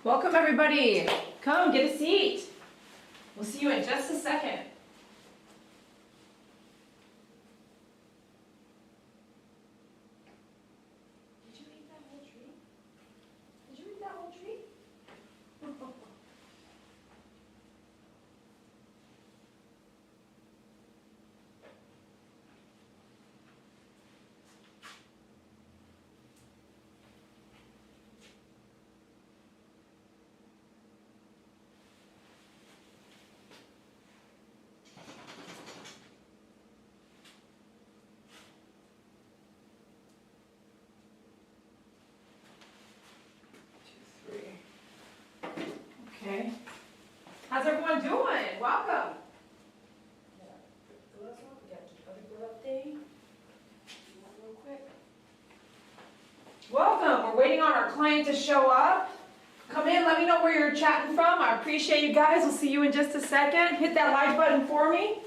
Welcome everybody. Come, get a seat. We'll see you in just a second. Did you eat that whole tree? Did you eat that whole tree? Okay. How's everyone doing? Welcome. Real quick. Welcome. We're waiting on our client to show up. Come in, let me know where you're chatting from. I appreciate you guys. We'll see you in just a second. Hit that like button for me.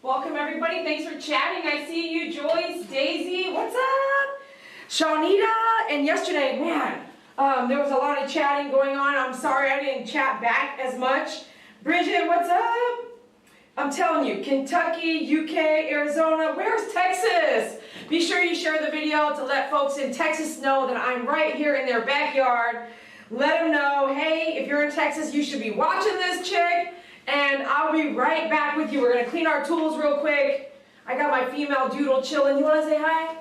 Welcome everybody, thanks for chatting. I see you, Joyce, Daisy, what's up? Shawnita, and yesterday, man, there was a lot of chatting going on. I'm sorry I didn't chat back as much. Bridget, what's up? I'm telling you, Kentucky, UK, Arizona, where's Texas? Be sure you share the video to let folks in Texas know that I'm right here in their backyard. Let them know, hey, if you're in Texas, you should be watching this chick. And I'll be right back with you. We're going to clean our tools real quick. I got my female doodle chilling. You want to say hi?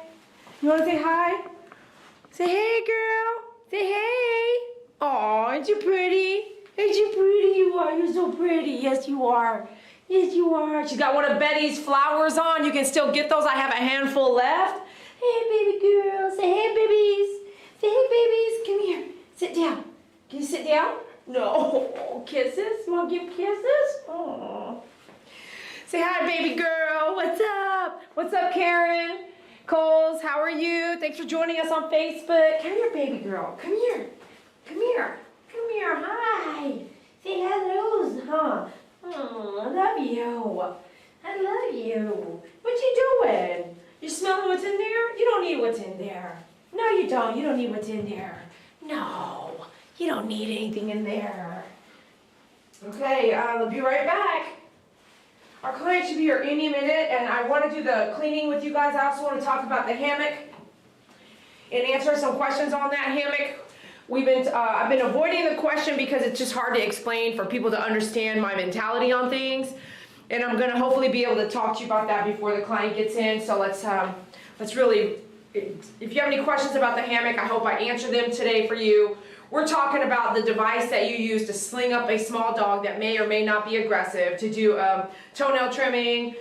You want to say hi? Say hey, girl. Say hey. Aw, aren't you pretty? Ain't you pretty? You are. You're so pretty. Yes, you are. Yes, you are. She's got one of Betty's flowers on. You can still get those. I have a handful left. Hey, baby girl. Say hey, babies. Say hey, babies. Come here. Sit down. Can you sit down? No. Kisses? You want to give kisses? Oh. Say hi, baby girl. What's up? What's up, Karen? Coles, how are you? Thanks for joining us on Facebook. Come here, baby girl. Come here. Come here. Come here. Hi. Say hello, huh? Oh, I love you. I love you. What you doing? You smelling what's in there? You don't need what's in there. No, you don't. You don't need what's in there. No, you don't need anything in there. Okay, I'll be right back. Our client should be here any minute, and I want to do the cleaning with you guys. I also want to talk about the hammock and answer some questions on that hammock. I've been avoiding the question because it's just hard to explain for people to understand my mentality on things, and I'm going to hopefully be able to talk to you about that before the client gets in. So let's really, if you have any questions about the hammock, I hope I answer them today for you. We're talking about the device that you use to sling up a small dog that may or may not be aggressive, to do toenail trimming,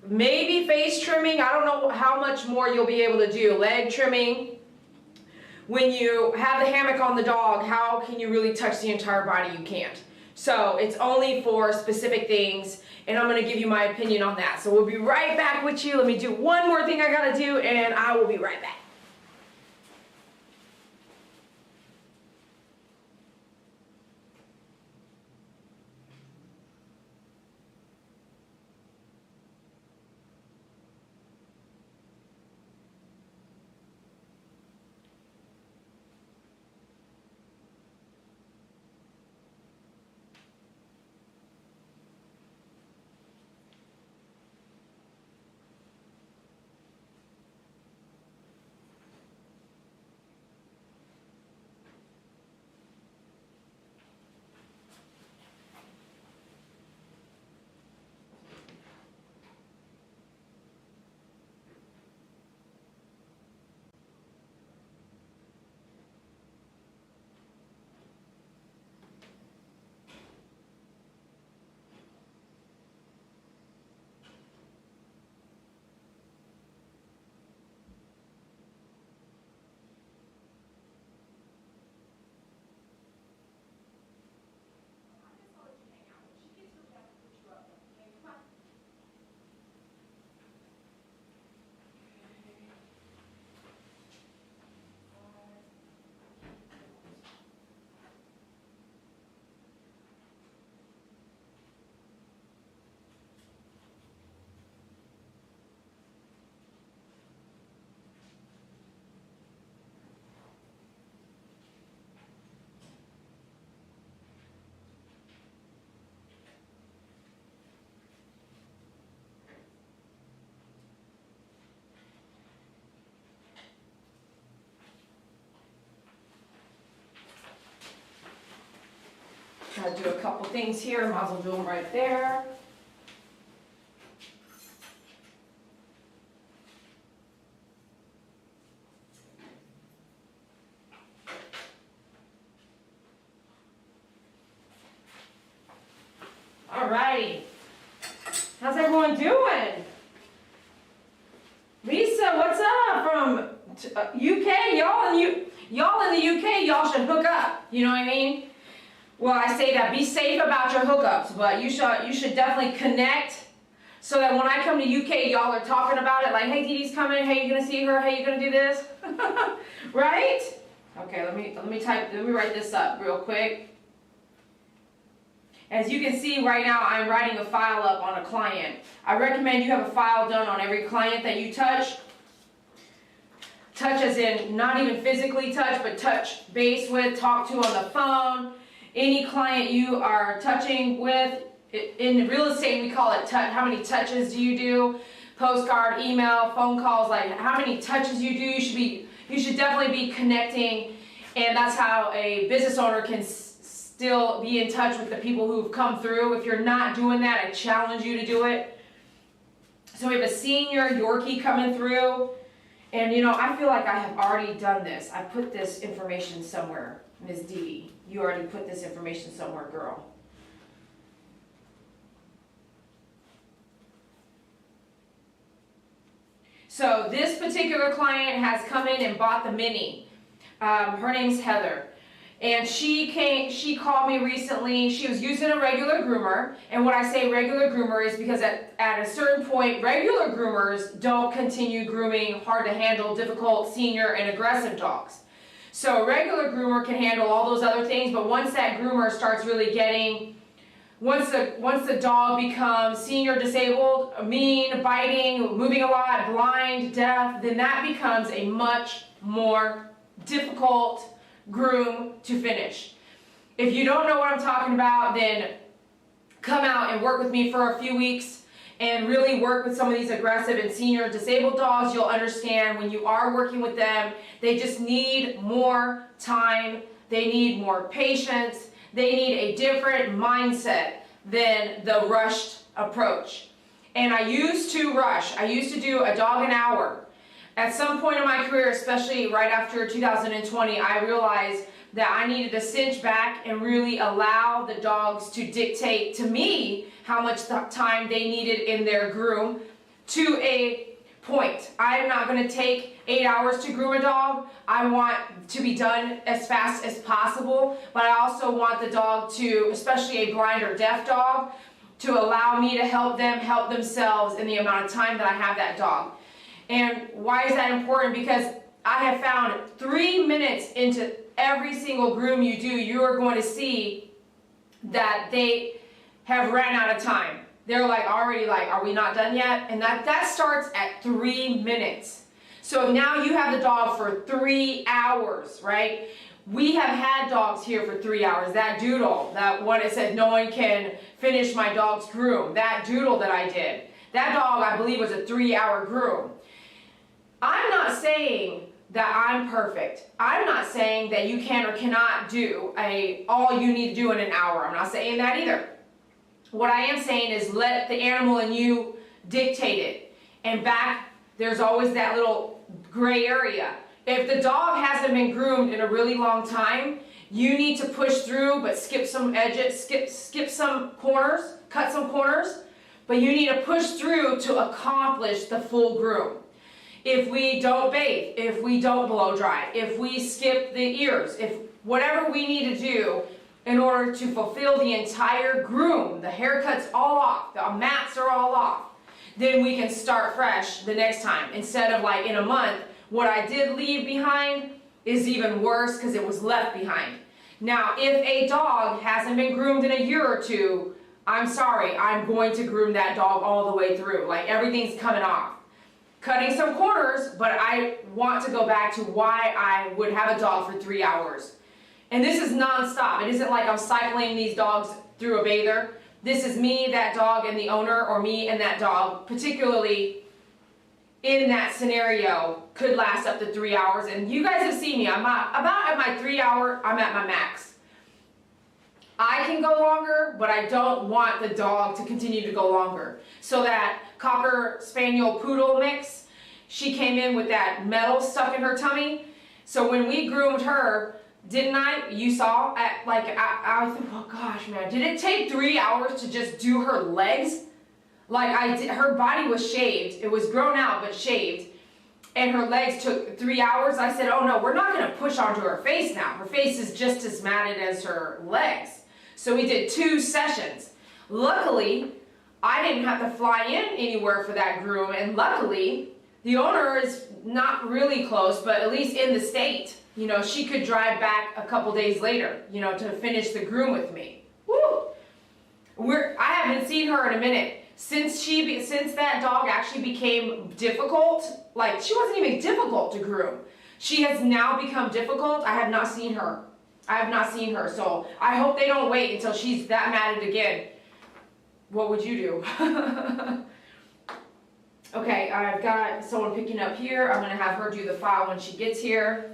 maybe face trimming. I don't know how much more you'll be able to do. Leg trimming. When you have the hammock on the dog, how can you really touch the entire body? You can't. So it's only for specific things, and I'm going to give you my opinion on that. So we'll be right back with you. Let me do one more thing I got to do, and I will be right back. Try to do a couple things here. Might as well do them right there. Alrighty. How's everyone doing? Lisa, what's up from UK? Y'all in the UK, y'all should hook up. You know what I mean? Well, I say that, be safe about your hookups, but you should definitely connect so that when I come to UK, y'all are talking about it like, hey, Dee Dee's coming, hey, you gonna see her, hey, you gonna do this? Right? Okay, let me write this up real quick. As you can see right now, I'm writing a file up on a client. I recommend you have a file done on every client that you touch. Touch as in not even physically touch, but touch base with, talk to on the phone. Any client you are touching with, in real estate we call it touch. How many touches do you do? Postcard, email, phone calls, like how many touches you do. You should definitely be connecting, and that's how a business owner can still be in touch with the people who've come through. If you're not doing that, I challenge you to do it. So we have a senior Yorkie coming through, and you know, I feel like I have already done this. I put this information somewhere. Ms. Dee Dee. You already put this information somewhere, girl. So this particular client has come in and bought the mini. Her name's Heather. And she called me recently. She was using a regular groomer. And when I say regular groomer is because at a certain point, regular groomers don't continue grooming hard to handle, difficult, senior, and aggressive dogs. So a regular groomer can handle all those other things, but once that groomer starts really getting, once the dog becomes senior disabled, mean, biting, moving a lot, blind, deaf, then that becomes a much more difficult groom to finish. If you don't know what I'm talking about, then come out and work with me for a few weeks and really work with some of these aggressive and senior disabled dogs. You'll understand when you are working with them, they just need more time, they need more patience, they need a different mindset than the rushed approach. And I used to rush. I used to do a dog an hour. At some point in my career, especially right after 2020, I realized that I needed to cinch back and really allow the dogs to dictate to me how much time they needed in their groom to a point. I am not going to take 8 hours to groom a dog. I want to be done as fast as possible, but I also want the dog to, especially a blind or deaf dog, to allow me to help them help themselves in the amount of time that I have that dog. And why is that important? Because I have found 3 minutes into every single groom you do, you are going to see that they have ran out of time. They're like already like, are we not done yet? And that starts at 3 minutes. So now you have the dog for 3 hours, right? We have had dogs here for 3 hours. That doodle, that one that said no one can finish my dog's groom, that doodle that I did, that dog I believe was a 3-hour groom. I'm not saying that I'm perfect. I'm not saying that you can or cannot do all you need to do in an hour. I'm not saying that either. What I am saying is let the animal in you dictate it. And back, there's always that little gray area. If the dog hasn't been groomed in a really long time, you need to push through but skip some edges, skip some corners, cut some corners, but you need to push through to accomplish the full groom. If we don't bathe, if we don't blow dry, if we skip the ears, if whatever we need to do in order to fulfill the entire groom, the haircut's all off, the mats are all off, then we can start fresh the next time. Instead of like in a month, what I did leave behind is even worse because it was left behind. Now, if a dog hasn't been groomed in a year or two, I'm sorry, I'm going to groom that dog all the way through. Like everything's coming off. Cutting some corners, but I want to go back to why I would have a dog for 3 hours. And this is non-stop. It isn't like I'm cycling these dogs through a bather. This is me, that dog, and the owner, or me and that dog, particularly in that scenario, could last up to 3 hours. And you guys have seen me. I'm about at my 3 hour, I'm at my max. I can go longer, but I don't want the dog to continue to go longer. So that Cocker Spaniel Poodle mix, she came in with that metal stuck in her tummy. So when we groomed her, didn't I? You saw, I think, oh gosh, man, did it take 3 hours to just do her legs? Like her body was shaved. It was grown out, but shaved. And her legs took 3 hours. I said, oh no, we're not going to push onto her face now. Her face is just as matted as her legs. So we did 2 sessions. Luckily, I didn't have to fly in anywhere for that groom. And luckily, the owner is not really close, but at least in the state. You know, she could drive back a couple days later, you know, to finish the groom with me. Woo! I haven't seen her in a minute. Since that dog actually became difficult, like she wasn't even difficult to groom. She has now become difficult. I have not seen her. So I hope they don't wait until she's that matted again. What would you do? Okay, I've got someone picking up here. I'm gonna have her do the file when she gets here.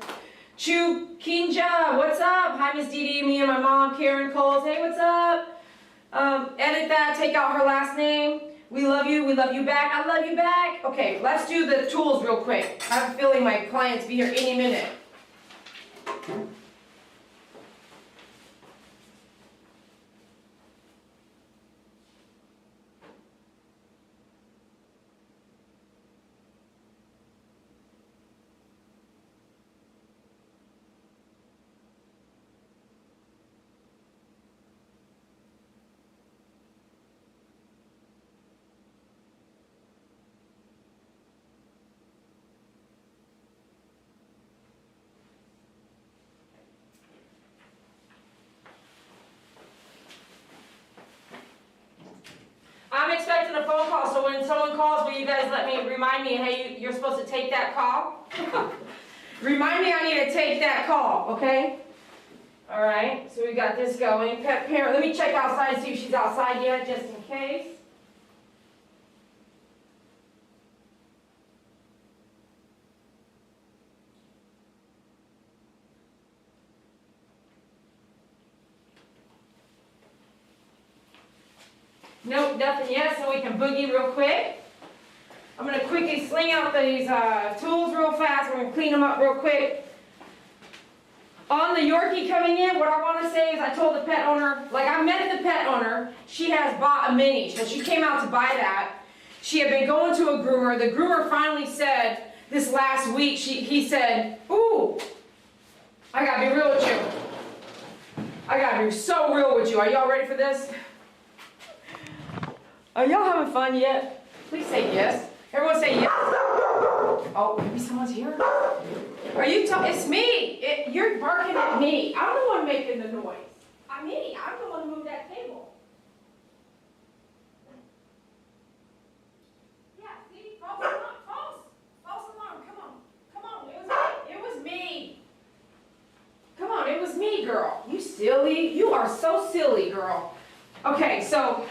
Chu Kinja, what's up? Hi, Miss Dee Dee, me and my mom, Karen Coles. Hey, what's up? Edit that, take out her last name. We love you back. I love you back. Okay, let's do the tools real quick. I have a feeling my clients be here any minute. someone calls, will you guys remind me, hey, you're supposed to take that call? Remind me I need to take that call, okay? All right, so we got this going. Pet parent, let me check outside, see if she's outside yet, just in case. Nope, nothing yet, so we can boogie real quick. I'm going to quickly sling out these tools real fast. We're going to clean them up real quick. On the Yorkie coming in, what I want to say is I told the pet owner, like I met the pet owner, she has bought a mini, so she came out to buy that. She had been going to a groomer. The groomer finally said this last week, he said, ooh, I got to be real with you. I got to be so real with you. Are y'all ready for this? Are y'all having fun yet? Please say yes. Everyone say yes. Oh, maybe someone's here. Are you it's me. You're barking at me. I'm the one making the noise. I'm the one who moved that table. Yeah, see? False alarm. False alarm. Come on. It was me. Come on, it was me, girl. You silly. You are so silly, girl. Okay, so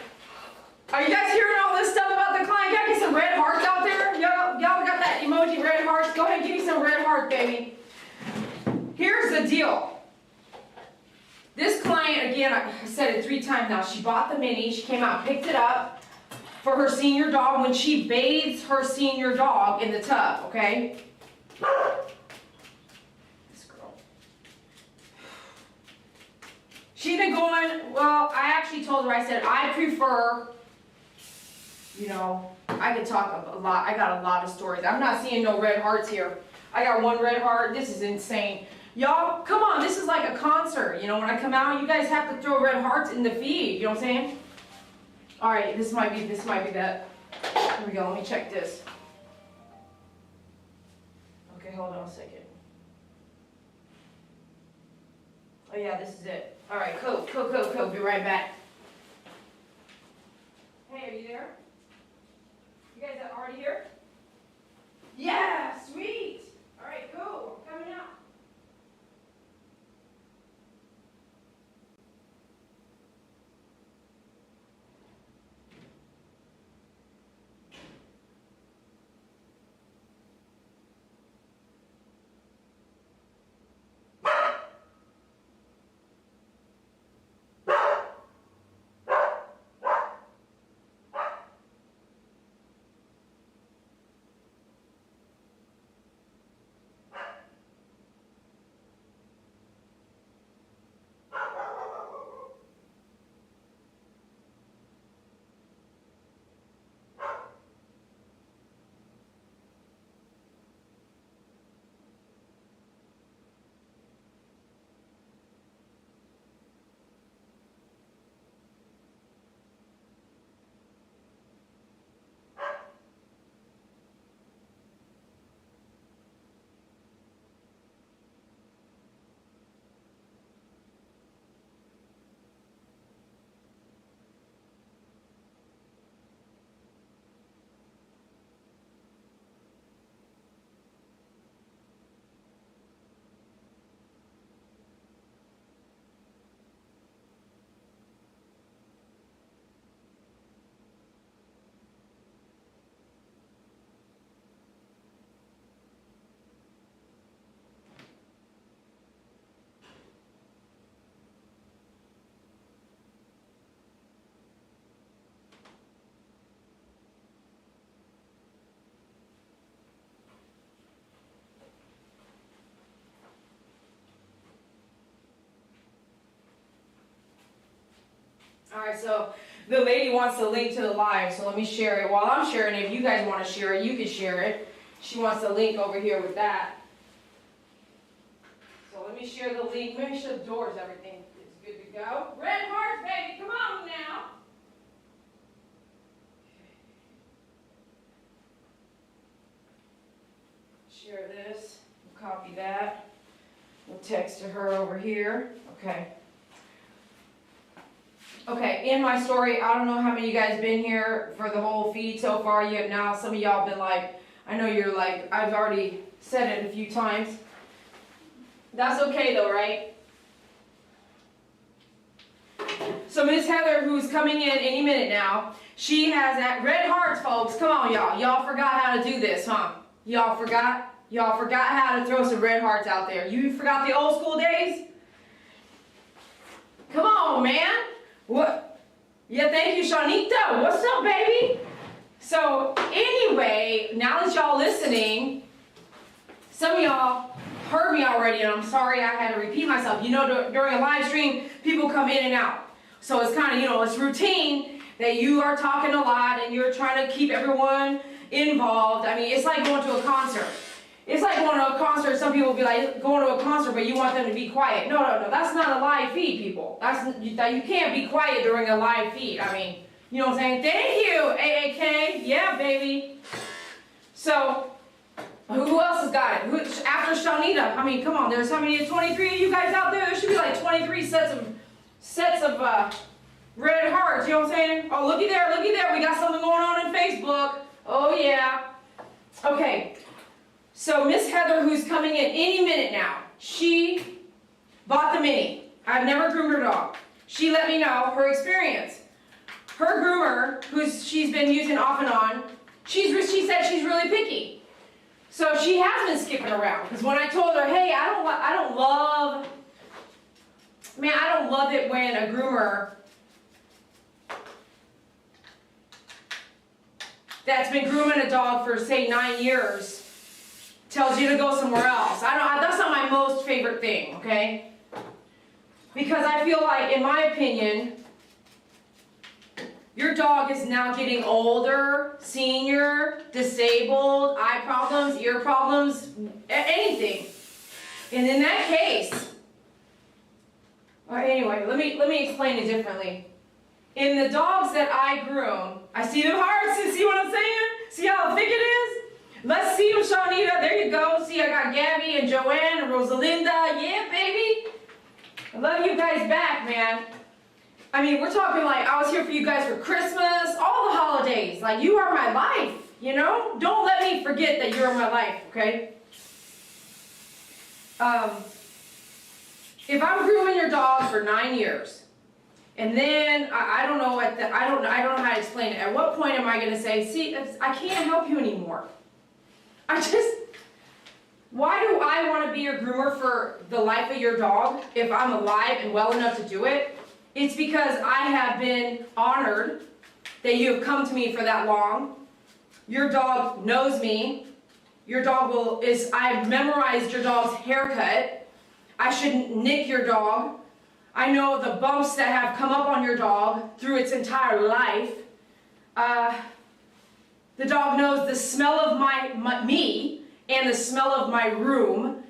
are you guys hearing all this stuff about the client? Y'all get some red hearts out there? Y'all got that emoji red hearts? Go ahead and give me some red heart, baby. Here's the deal. This client, again, I said it 3 times now. She bought the mini. She came out and picked it up for her senior dog when she bathes her senior dog in the tub, okay? This girl. She's been going, well, I actually told her, I said, I prefer, you know, I can talk a lot. I got a lot of stories. I'm not seeing no red hearts here. I got 1 red heart. This is insane. Y'all, come on. This is like a concert. You know, when I come out, you guys have to throw red hearts in the feed. You know what I'm saying? All right, this might be that. Here we go. Let me check this. Okay, hold on a second. Oh, yeah, this is it. All right, cool. Be right back. Hey, are you there? You guys are already here? Yeah, sweet. All right, cool. I'm coming out. All right, so the lady wants the link to the live, so let me share it. While I'm sharing it, if you guys want to share it, you can share it. She wants the link over here with that. So let me share the link. Make sure the doors, everything is good to go. Red hearts, baby, come on now. Share this. We'll copy that. We'll text to her over here. Okay. Okay, in my story, I don't know how many of you guys been here for the whole feed so far. You have now, some of y'all been like, I know you're like, I've already said it a few times. That's okay though, right? So Miss Heather, who's coming in any minute now, she has that red hearts, folks. Come on, y'all. Y'all forgot how to do this, huh? Y'all forgot? Y'all forgot how to throw some red hearts out there. You forgot the old school days? Come on, man. What? Yeah, thank you, Shanita. What's up, baby? So, anyway, now that y'all listening, some of y'all heard me already, and I'm sorry I had to repeat myself. You know, during a live stream, people come in and out. So it's kind of, you know, it's routine that you are talking a lot and you're trying to keep everyone involved. I mean, it's like going to a concert. It's like going to a concert. Some people will be like, going to a concert, but you want them to be quiet. No, that's not a live feed, people. You can't be quiet during a live feed. I mean, you know what I'm saying? Thank you, AAK. Yeah, baby. So, who else has got it? After Shanita, I mean, come on. There's how many? 23 of you guys out there? There should be like 23 sets of red hearts. You know what I'm saying? Oh, looky there, looky there. We got something going on in Facebook. Oh yeah. Okay. So Miss Heather, who's coming in any minute now, she bought the mini. I've never groomed her dog. She let me know her experience. Her groomer, she's been using off and on, she said she's really picky. So she has been skipping around. Because when I told her, hey, I don't love it when a groomer that's been grooming a dog for, say, 9 years tells you to go somewhere else. That's not my most favorite thing, okay? Because I feel like, in my opinion, your dog is now getting older, senior, disabled, eye problems, ear problems, anything. And in that case, or anyway, let me explain it differently. In the dogs that I groom, I see them hearts. You see what I'm saying? See how thick it is? Let's see them, Shanita. There you go. See, I got Gabby and Joanne and Rosalinda. Yeah, baby. I love you guys back, man. I mean, we're talking like I was here for you guys for Christmas, all the holidays. Like, you are my life, you know? Don't let me forget that you're my life, okay? If I'm grooming your dog for 9 years, and then I don't know I don't know how to explain it. At what point am I going to say, see, I can't help you anymore? Why do I want to be your groomer for the life of your dog if I'm alive and well enough to do it? It's because I have been honored that you have come to me for that long. Your dog knows me. Your dog I've memorized your dog's haircut. I shouldn't nick your dog. I know the bumps that have come up on your dog through its entire life. The dog knows the smell of me and the smell of my room.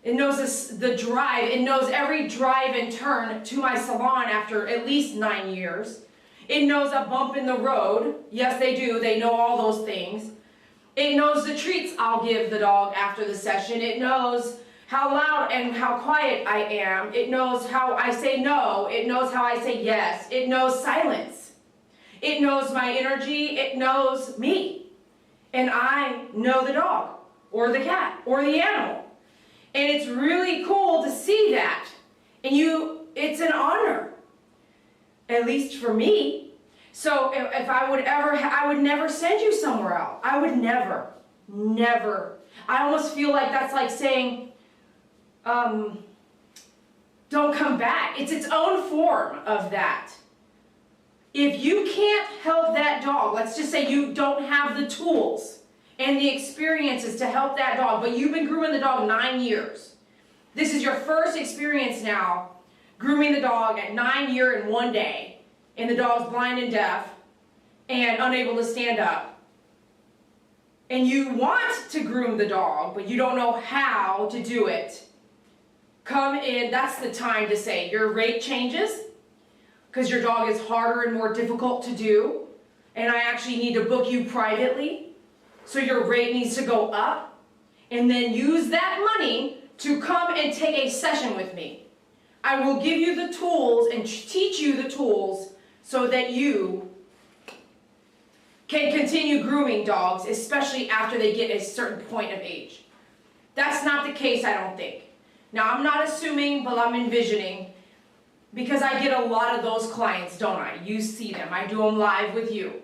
It knows the drive. It knows every drive and turn to my salon after at least 9 years. It knows a bump in the road. Yes, they do. They know all those things. It knows the treats I'll give the dog after the session. It knows how loud and how quiet I am. It knows how I say no. It knows how I say yes. It knows silence. It knows my energy. It knows me. And I know the dog or the cat or the animal. And it's really cool to see that. And it's an honor, at least for me. So if I would never send you somewhere else. I would never. I almost feel like that's like saying, don't come back. It's its own form of that. If you can't help that dog, let's just say you don't have the tools and the experiences to help that dog, but you've been grooming the dog 9 years. This is your first experience now, grooming the dog at 9 years and 1 day, and the dog's blind and deaf and unable to stand up. And you want to groom the dog, but you don't know how to do it. Come in, that's the time to say your rate changes, because your dog is harder and more difficult to do, and I actually need to book you privately, so your rate needs to go up, and then use that money to come and take a session with me. I will give you the tools and teach you the tools so that you can continue grooming dogs, especially after they get a certain point of age. That's not the case, I don't think. Now, I'm not assuming, but I'm envisioning, because I get a lot of those clients, don't I? You see them. I do them live with you.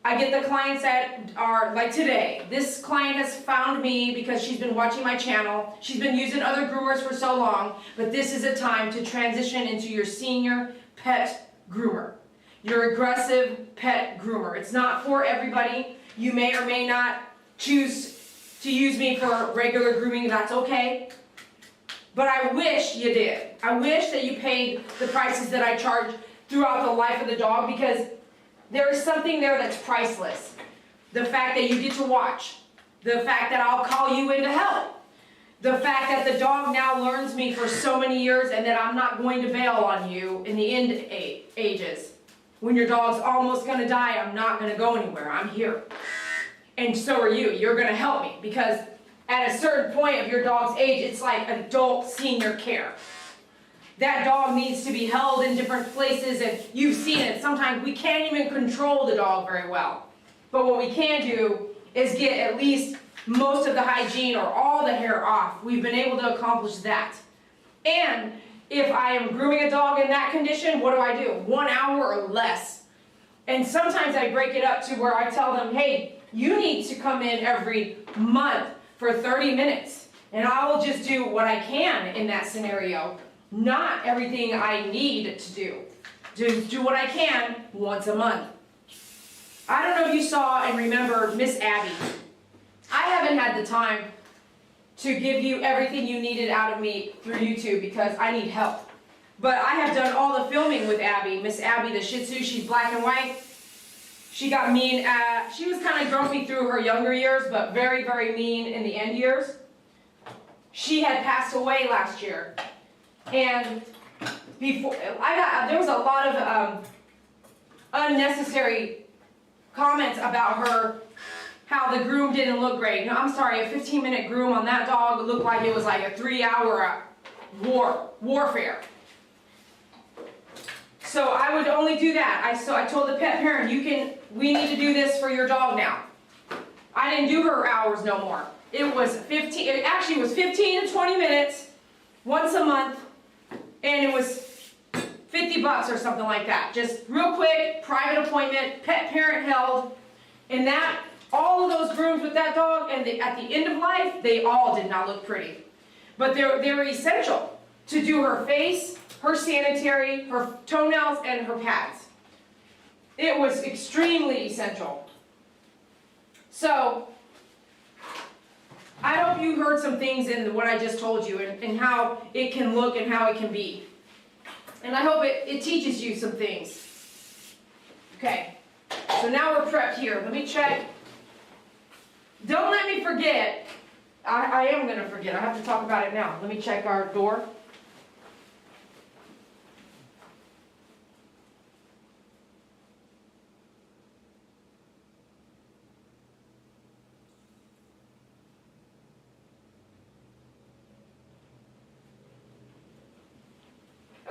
I get the clients that are, like today, this client has found me because she's been watching my channel. She's been using other groomers for so long, but this is a time to transition into your senior pet groomer. Your aggressive pet groomer. It's not for everybody. You may or may not choose to use me for regular grooming. That's okay. But I wish you did. I wish that you paid the prices that I charge throughout the life of the dog, because there is something there that's priceless. The fact that you get to watch. The fact that I'll call you in to help. The fact that the dog now learns me for so many years and that I'm not going to bail on you in the end ages. When your dog's almost going to die, I'm not going to go anywhere. I'm here. And so are you. You're going to help me, because at a certain point of your dog's age, it's like adult senior care. That dog needs to be held in different places, and you've seen it. Sometimes we can't even control the dog very well. But what we can do is get at least most of the hygiene or all the hair off. We've been able to accomplish that. And if I am grooming a dog in that condition, what do? 1 hour or less. And sometimes I break it up to where I tell them, hey, you need to come in every month for 30 minutes. And I will just do what I can in that scenario. Not everything I need to do. Just do what I can once a month. I don't know if you saw and remember Miss Abby. I haven't had the time to give you everything you needed out of me through YouTube because I need help. But I have done all the filming with Abby. Miss Abby, the Shih Tzu, she's black and white. She got mean she was kind of grumpy through her younger years, but very, very mean in the end years. She had passed away last year. And before, there was a lot of unnecessary comments about her, how the groom didn't look great. No, I'm sorry, a 15-minute groom on that dog looked like it was like a 3-hour warfare. So I would only do that. So I told the pet parent, we need to do this for your dog now. I didn't do her hours no more. It actually was 15 to 20 minutes once a month, and it was $50 or something like that. Just real quick, private appointment, pet parent held, and that, all of those grooms with that dog, and at the end of life, they all did not look pretty. But they were essential to do her face, her sanitary, her toenails, and her pads. It was extremely essential. So, I hope you heard some things in what I just told you, and how it can look and how it can be. And I hope it teaches you some things. Okay, so now we're prepped here. Let me check. Don't let me forget. I am going to forget. I have to talk about it now. Let me check our door.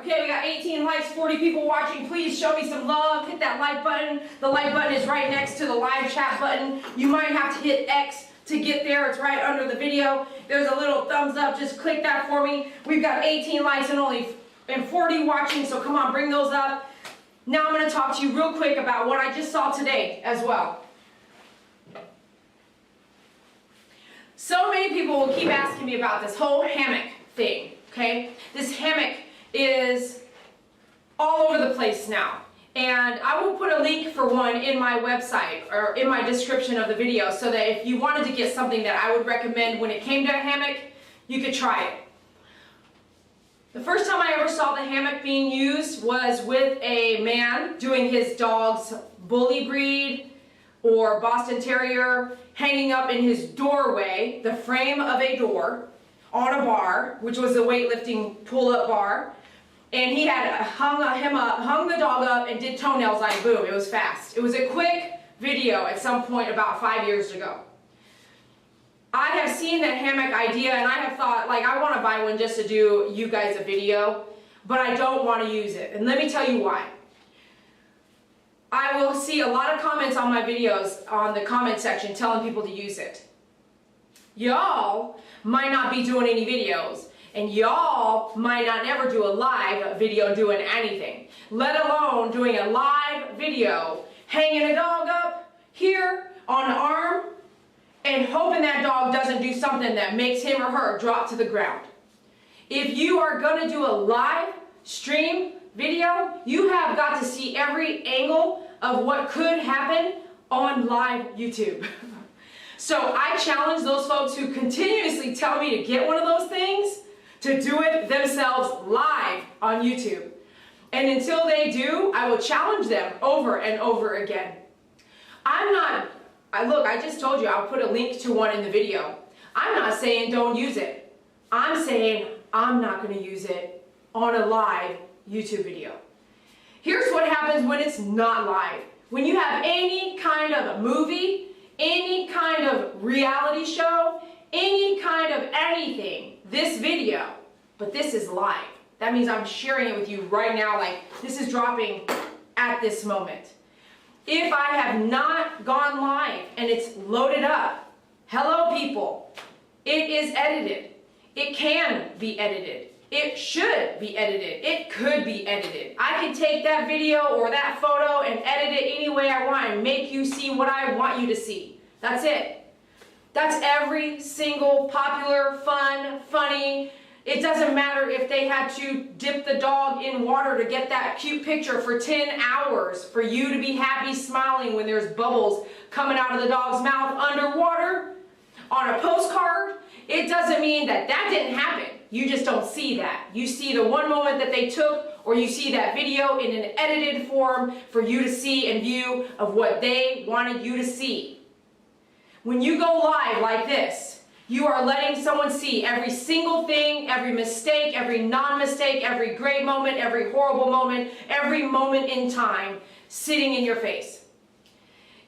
Okay, we got 18 likes, 40 people watching. Please show me some love. Hit that like button. The like button is right next to the live chat button. You might have to hit X to get there. It's right under the video. There's a little thumbs up. Just click that for me. We've got 18 likes and 40 watching, so come on, bring those up. Now I'm going to talk to you real quick about what I just saw today as well. So many people will keep asking me about this whole hammock thing, okay? This hammock is all over the place now. And I will put a link for one in my website or in my description of the video, so that if you wanted to get something that I would recommend when it came to a hammock, you could try it. The first time I ever saw the hammock being used was with a man doing his dog's Blvd or Boston Terrier hanging up in his doorway, the frame of a door, on a bar, which was a weightlifting pull-up bar. And he had hung the dog up and did toenails like boom. It was fast. It was a quick video at some point about 5 years ago. I have seen that hammock idea and I have thought, like, I want to buy one just to do you guys a video, but I don't want to use it. And let me tell you why. I will see a lot of comments on my videos on the comment section telling people to use it. Y'all might not be doing any videos, and y'all might not ever do a live video doing anything, let alone doing a live video hanging a dog up here on the arm and hoping that dog doesn't do something that makes him or her drop to the ground. If you are going to do a live stream video, you have got to see every angle of what could happen on live YouTube. So I challenge those folks who continuously tell me to get one of those things to do it themselves live on YouTube. And until they do, I will challenge them over and over again. Look, I just told you I'll put a link to one in the video. I'm not saying don't use it. I'm saying I'm not going to use it on a live YouTube video. Here's what happens when it's not live. When you have any kind of a movie, any kind of reality show, any kind of anything, this video, but this is live. That means I'm sharing it with you right now, like this is dropping at this moment. If I have not gone live and it's loaded up, hello people, it is edited. It can be edited. It should be edited. It could be edited. I can take that video or that photo and edit it any way I want and make you see what I want you to see. That's it. That's every single popular, fun, funny. It doesn't matter if they had to dip the dog in water to get that cute picture for 10 hours for you to be happy smiling when there's bubbles coming out of the dog's mouth underwater on a postcard. It doesn't mean that that didn't happen. You just don't see that. You see the one moment that they took, or you see that video in an edited form for you to see and view of what they wanted you to see. When you go live like this, you are letting someone see every single thing, every mistake, every non-mistake, every great moment, every horrible moment, every moment in time sitting in your face.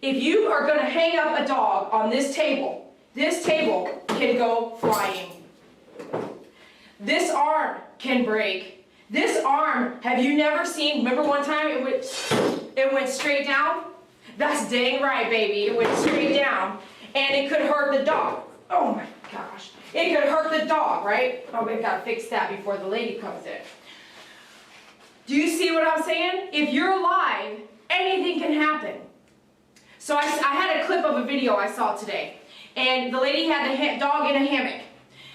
If you are going to hang up a dog on this table can go flying. This arm can break. This arm, have you never seen, remember one time it went straight down? That's dang right, baby. It went straight down and it could hurt the dog. Oh my gosh. It could hurt the dog, right? Oh, we've got to fix that before the lady comes in. Do you see what I'm saying? If you're live, anything can happen. So I had a clip of a video I saw today. And the lady had the dog in a hammock.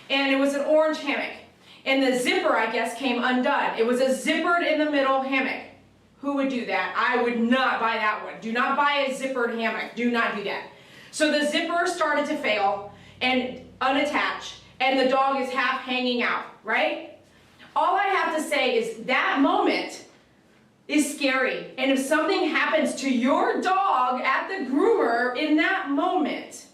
And it was an orange hammock. And the zipper, I guess, came undone. It was a zippered in the middle hammock. Who would do that? I would not buy that one. Do not buy a zippered hammock. Do not do that. So the zipper started to fail and unattach. And the dog is half hanging out, right? All I have to say is that moment is scary. And if something happens to your dog at the groomer in that moment,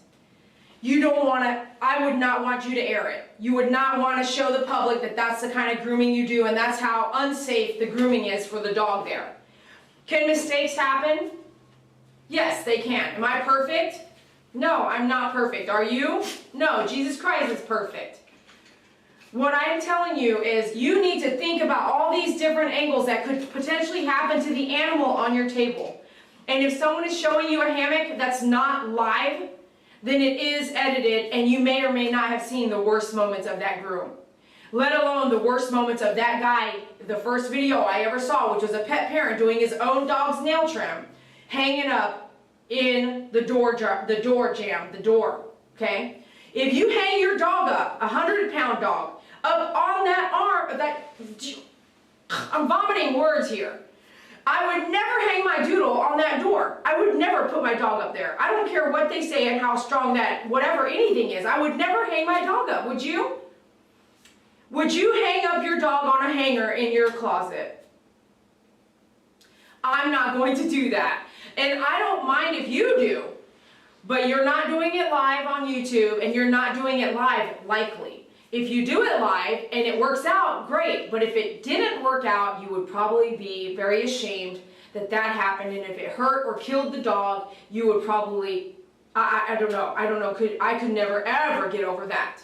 you don't want to, I would not want you to air it. You would not want to show the public that that's the kind of grooming you do and that's how unsafe the grooming is for the dog there. Can mistakes happen? Yes, they can. Am I perfect? No, I'm not perfect. Are you? No, Jesus Christ is perfect. What I'm telling you is you need to think about all these different angles that could potentially happen to the animal on your table. And if someone is showing you a hammock that's not live, then it is edited and you may or may not have seen the worst moments of that groom. Let alone the worst moments of that guy, the first video I ever saw, which was a pet parent doing his own dog's nail trim, hanging up in the door jamb, the door, okay? If you hang your dog up, a 100-pound dog, up on that arm, I'm vomiting words here. I would never hang my doodle on that door. I would never put my dog up there. I don't care what they say and how strong that whatever anything is. I would never hang my dog up, would you? Would you hang up your dog on a hanger in your closet? I'm not going to do that. And I don't mind if you do, but you're not doing it live on YouTube and you're not doing it live likely. If you do it live and it works out, great. But if it didn't work out, you would probably be very ashamed that that happened. And if it hurt or killed the dog, you would probably, I don't know. I could never ever get over that.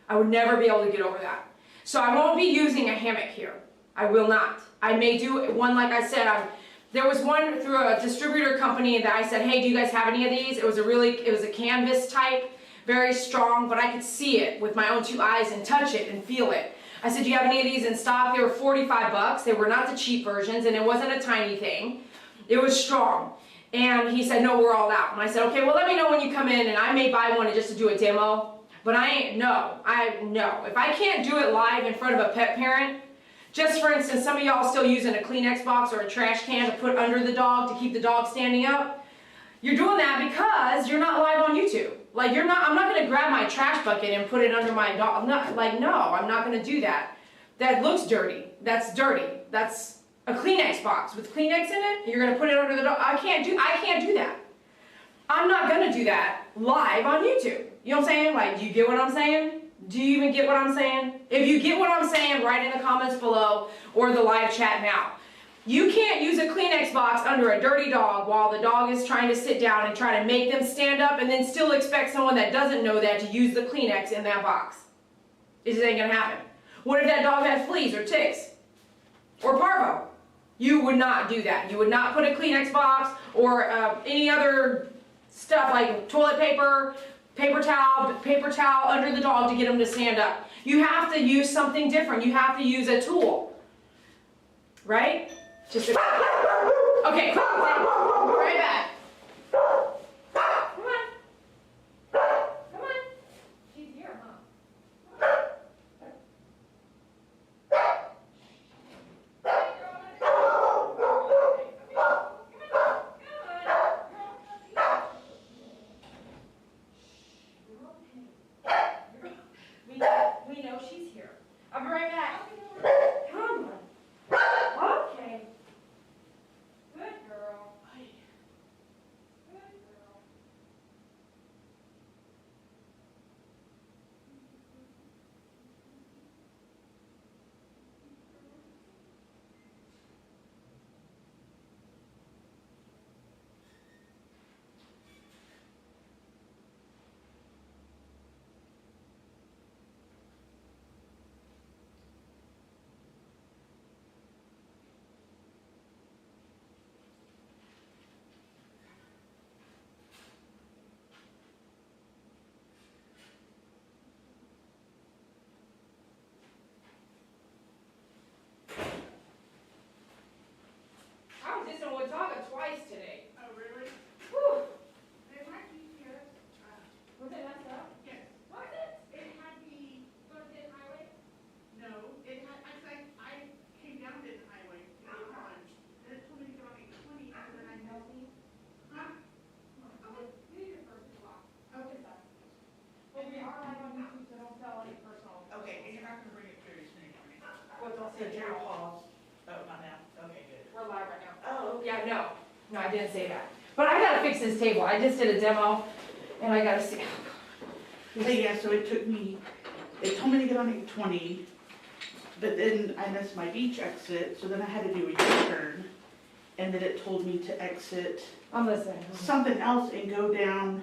I would never be able to get over that. So I won't be using a hammock here. I will not. I may do one, like I said, there was one through a distributor company that I said, hey, do you guys have any of these? It was a canvas type, very strong, but I could see it with my own 2 eyes and touch it and feel it. I said, do you have any of these in stock? They were 45 bucks. They were not the cheap versions, and it wasn't a tiny thing. It was strong. And he said, no, we're all out. And I said, okay, well, let me know when you come in, and I may buy one just to do a demo. But no. If I can't do it live in front of a pet parent, just for instance, some of y'all still using a Kleenex box or a trash can to put under the dog to keep the dog standing up. You're doing that because you're not live on YouTube. Like I'm not going to grab my trash bucket and put it under my dog. No, I'm not going to do that. That looks dirty. That's dirty. That's a Kleenex box with Kleenex in it. You're going to put it under the dog. I can't do that. I'm not going to do that live on YouTube. You know what I'm saying? Like, do you get what I'm saying? Do you even get what I'm saying? If you get what I'm saying, write in the comments below or the live chat now. You can't use a Kleenex box under a dirty dog while the dog is trying to sit down and try to make them stand up and then still expect someone that doesn't know that to use the Kleenex in that box. It just ain't gonna happen. What if that dog had fleas or ticks? Or parvo? You would not do that. You would not put a Kleenex box or any other stuff like toilet paper, paper towel under the dog to get them to stand up. You have to use something different. You have to use a tool. Right? Okay, cool. Right back. Come on. Come on. She's here, huh? We know she's here. I'll be right back. Come on. Okay. Good girl. Good girl. I was just in Watauga twice today. Oh, really? Whew. They might be here. Was it messed up? Yes. Was it? It had the, Blvd highway? no, it had, I came down the highway three times, and it told me to go on 820, and then I know, huh? Okay. You need your first block. Okay. But we are live on YouTube, so don't tell any personal. Okay, and you're not gonna bring it through this minute, are you? Well, don't So say general now. halls, oh, not now, okay, good. We're live right now. Oh, Yeah, no, I didn't say that. But I gotta fix this table. I just did a demo, and I gotta see. So yeah, so it took me, they told me to get on 820, but then I missed my beach exit, so then I had to do a U-turn, and then it told me to exit I'm listening. something else and go down,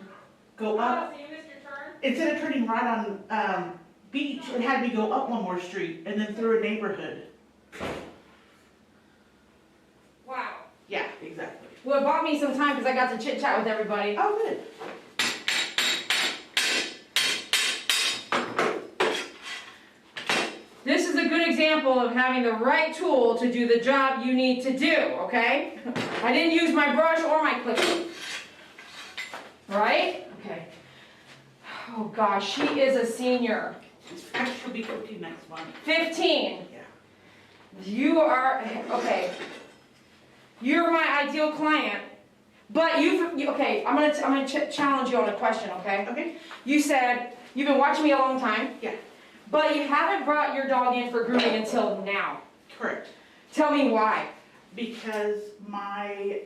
go up. Oh, so you missed your turn? Instead of turning right on Beach, it had me go up one more street and then through a neighborhood. Wow. Yeah, exactly. Well, it bought me some time because I got to chit chat with everybody. Oh, good. This is a good example of having the right tool to do the job you need to do, okay? I didn't use my brush or my clipper. Right? Okay. Oh gosh, she is a senior. Actually, she'll be 15 next month. 15. Yeah. You are, okay. You're my ideal client, but okay, I'm gonna challenge you on a question, okay? Okay. You said, you've been watching me a long time. Yeah. But you haven't brought your dog in for grooming until now. Correct. Tell me why. Because my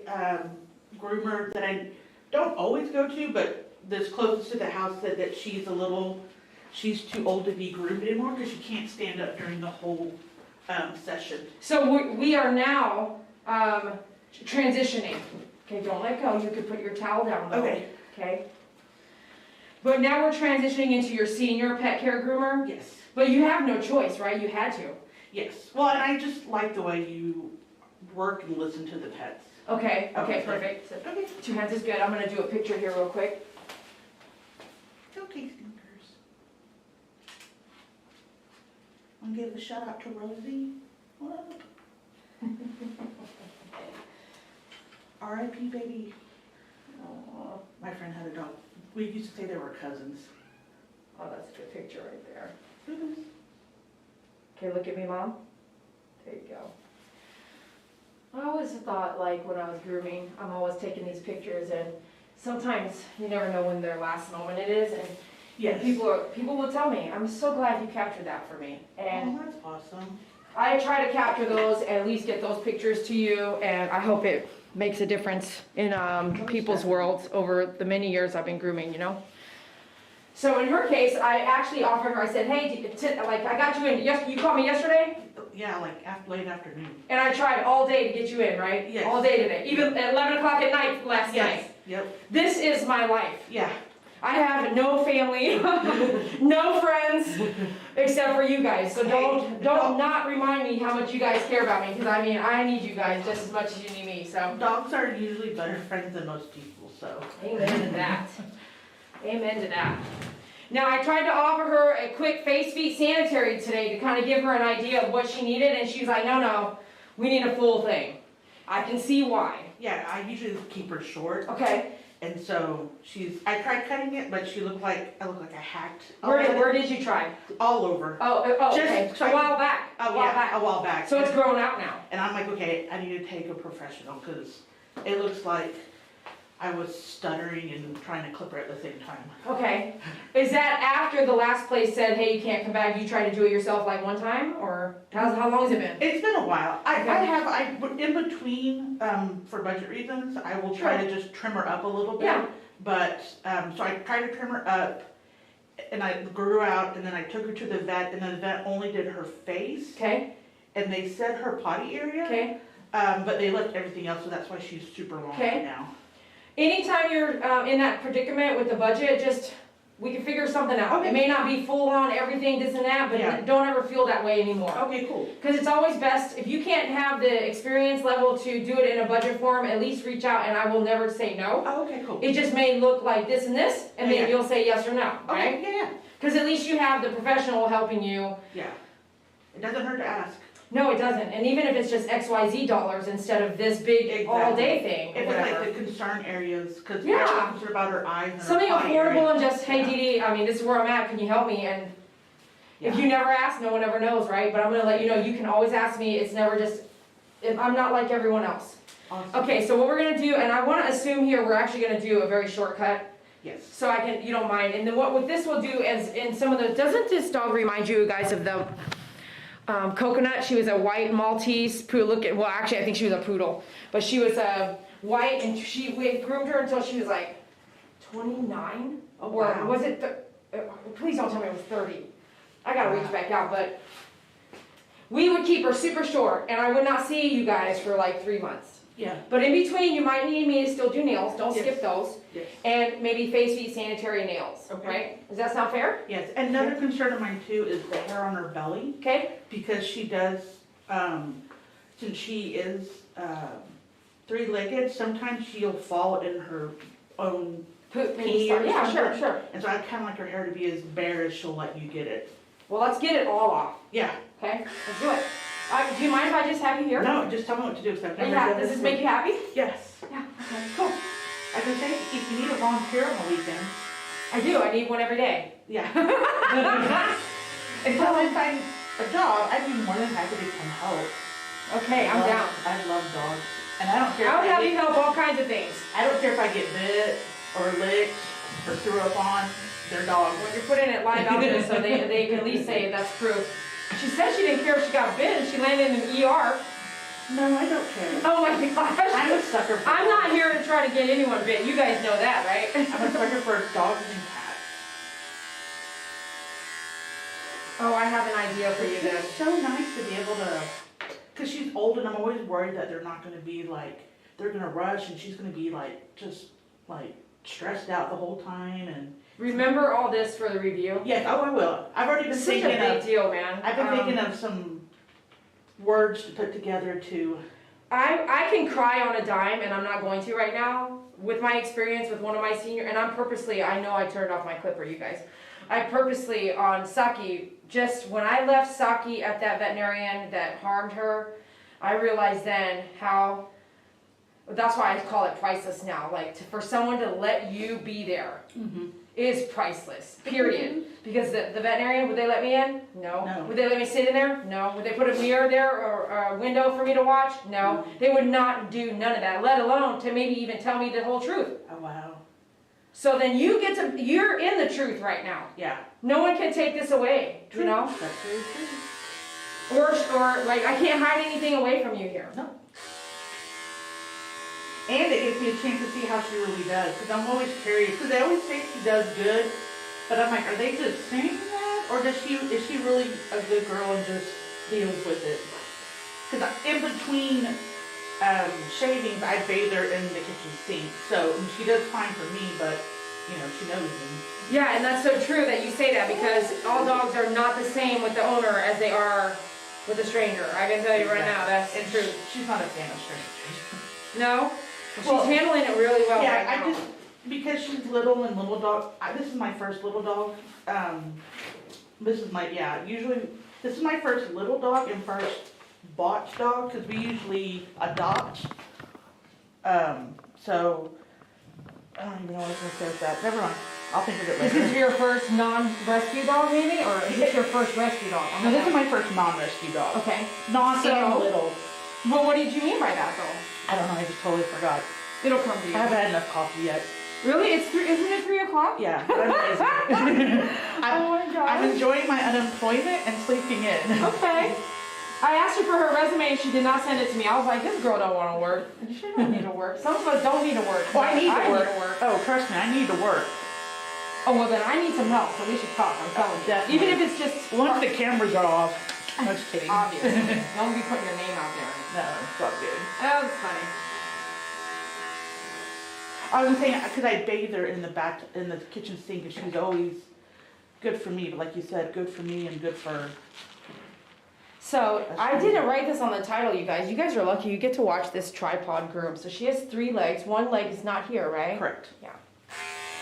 groomer that I don't always go to, but that's closest to the house said that she's too old to be groomed anymore because she can't stand up during the whole session. So we are now transitioning. Okay, don't let go. You can put your towel down though. Okay. Okay. But now we're transitioning into your senior pet care groomer? Yes, But you have no choice, right? You had to. yes. Well, and I just like the way you work and listen to the pets. Okay, Okay. perfect. So Okay. 2 hands is good. I'm gonna do a picture here real quick. Okay, stinkers. I'm gonna give a shout out to Rosie. What up? R.I.P. baby. Oh, My friend had a dog. We used to say they were cousins. that's a good picture right there. Oops. Okay, look at me, Mom. There you go. I always thought, like, when I was grooming, I'm always taking these pictures, and sometimes you never know when their last moment it is, and Yes. people will tell me, I'm so glad you captured that for me. And Oh, that's awesome. I try to capture those, and at least get those pictures to you, and I hope it makes a difference in people's worlds over the many years I've been grooming, you know? So in her case, I actually offered her, I said, hey, I got you in, you called me yesterday? Yeah, like late afternoon. And I tried all day to get you in, right? Yes. All day today, even at 11 o'clock at night last Yes. night. Yep. This is my life. Yeah. I have no family, no friends, except for you guys. So don't not remind me how much you guys care about me, because I mean, I need you guys just as much as you need me, so. Dogs are usually better friends than most people, so. Amen to that. Amen to that. Now, I tried to offer her a quick face, feet sanitary today to kind of give her an idea of what she needed, and she's like, no, we need a full thing. I can see why. Yeah, I usually keep her short. Okay. And so I tried cutting it, but I look like I hacked. Where did you try? All over. Oh, okay. Just so A while back. A while back. So it's grown out now. And I'm like, okay, I need to take a professional, because it looks like I was stuttering and trying to clip her at the same time. Okay. Is that after the last place said, hey, you can't come back, you tried to do it yourself like one time? Or how long has it been? It's been a while. Okay. In between, for budget reasons, I will try to just trim her up a little bit. Yeah. But, so I tried to trim her up, and I grew out, and then I took her to the vet, and then the vet only did her face. Okay. And they said her potty area. Okay. But they left everything else, so that's why she's super long right now. Anytime you're in that predicament with the budget, we can figure something out. Okay. It may not be full on everything, this and that, but Yeah. don't ever feel that way anymore. Okay, cool. Because it's always best, if you can't have the experience level to do it in a budget form, at least reach out and I will never say no. Oh, okay, cool. It just may look like this and this, and then you'll say yes or no, right? Okay, yeah. Because at least you have the professional helping you. Yeah. It doesn't hurt to ask. No, it doesn't. And even if it's just XYZ dollars instead of this big all-day thing, or If it's whatever. like the concern areas, because Yeah. I'm concerned about her eyes and Something her potty affordable area. and just, hey, Dee Dee, I mean, this is where I'm at, can you help me? And if you never ask, no one ever knows, right? But I'm gonna let you know, you can always ask me, it's never just, I'm not like everyone else. Awesome. Okay, so what we're gonna do, and I wanna assume here, we're actually gonna do a very shortcut, Yes. so you don't mind. And then what this will do is, in some of the, doesn't this dog remind you guys of the Coconut? She was a white Maltese poodle. Well, actually, I think she was a poodle, but she was white, and we groomed her until she was like 29. Oh, Or wow. was it? Please don't tell me it was 30. I gotta reach back out, but we would keep her super short, and I would not see you guys for like 3 months. Yeah. But in between, you might need me to still do nails. Don't Yes. skip those. Yes. And maybe face, feet, sanitary nails. Okay. Right? Does that sound fair? Yes. Another concern of mine too is the hair on her belly, Okay. because she does, since she is three-legged, sometimes she'll fall in her own Poop pee or Yeah, something. sure. And so I kind of like her hair to be as bare as she'll let you get it. Well, let's get it all off. Yeah. Okay? Let's do it. Do you mind if I just have you here? No, just tell me what to do. 'Cause I've never Yeah. done Does this make before. you happy? Yes. Yeah. Okay. Cool. I can say if you need a volunteer on the weekend. I do. I need one every day. Yeah. Until I find a job, I'd be more than happy to come help. Okay, I'm down. I love dogs, and I don't care. I'll if have I you get, help all kinds of things. I don't care if I get bit or licked or threw up on. They're dogs. When you're putting it live out there, so they can at least say that's proof. She said she didn't care if she got bit and she landed in an ER. No, I don't care. Oh my gosh. I'm a sucker for I'm dogs. not here to try to get anyone bit. You guys know that, right? I'm a sucker for dogs and cats. Oh, I have an idea for you then. It's so nice to be able to, because she's old and I'm always worried that they're not going to be like, they're going to rush and she's going to be like, just like stressed out the whole time. And Remember all this for the review. Yes, oh, I will. I've already been It's such a thinking big of, deal, man. I've been thinking of some words to put together to, I can cry on a dime, and I'm not going to right now. With my experience with one of my senior, and I'm purposely, I know I turned off my clipper, you guys. I purposely on Saki, just when I left Saki at that veterinarian that harmed her, I realized then how, that's why I call it priceless now. Like for someone to let you be there is priceless, period. Because the veterinarian, would they let me in? No. No. Would they let me sit in there? No. Would they put a mirror there or a window for me to watch? No. They would not do none of that, let alone to maybe even tell me the whole truth. oh, wow. So then you're in the truth right now. Yeah. No one can take this away, you know? That's very true. Or like, I can't hide anything away from you here. No. And it gives me a chance to see how she really does, because I'm always curious, because they always say she does good, but I'm like, are they just saying that, or is she really a good girl and just deals with it? Because in between shavings, I bathe her in the kitchen sink, so and she does fine for me, but, you know, she knows me. Yeah, and that's so true that you say that, because all dogs are not the same with the owner as they are with a stranger. I can tell you right now, that's And true. she's not a fan of strangers. No? Well, she's handling it really well Yeah, right now. I just, because she's little and little dog, this is my first little dog. This is my, usually, this is my first little dog and first bought dog, because we usually adopt. So, I don't even know what I was gonna say with that, never mind, I'll think of it Is later. this your first non-rescue dog maybe, or is this your first rescue dog? No, this is my first non-rescue dog. Okay. Non and little. Well, what did you mean by that though? I don't know, I just totally forgot. It'll come to I you. haven't had enough coffee yet. Really? Isn't it 3 o'clock? Yeah, I'm lazy. Oh my God. I'm enjoying my unemployment and sleeping in. Okay. I asked her for her resume and she did not send it to me. I was like, this girl don't want to work. She don't need to work. Some of us don't need to work. Well, I need to work. Need to work. Oh, trust me, I need to work. Oh, well then I need some help, so we should talk, I'm telling you. Definitely. Even if it's just Once the cameras are off. I'm just kidding. obvious. Don't be putting your name out there. No, it's all good. That was funny. I was saying, because I bathe her in the kitchen sink, and she's always good for me, but like you said, good for me and good for... So I didn't write this on the title, you guys. You guys are lucky. You get to watch this tripod groom. So she has 3 legs. One leg is not here, right? Correct. Yeah.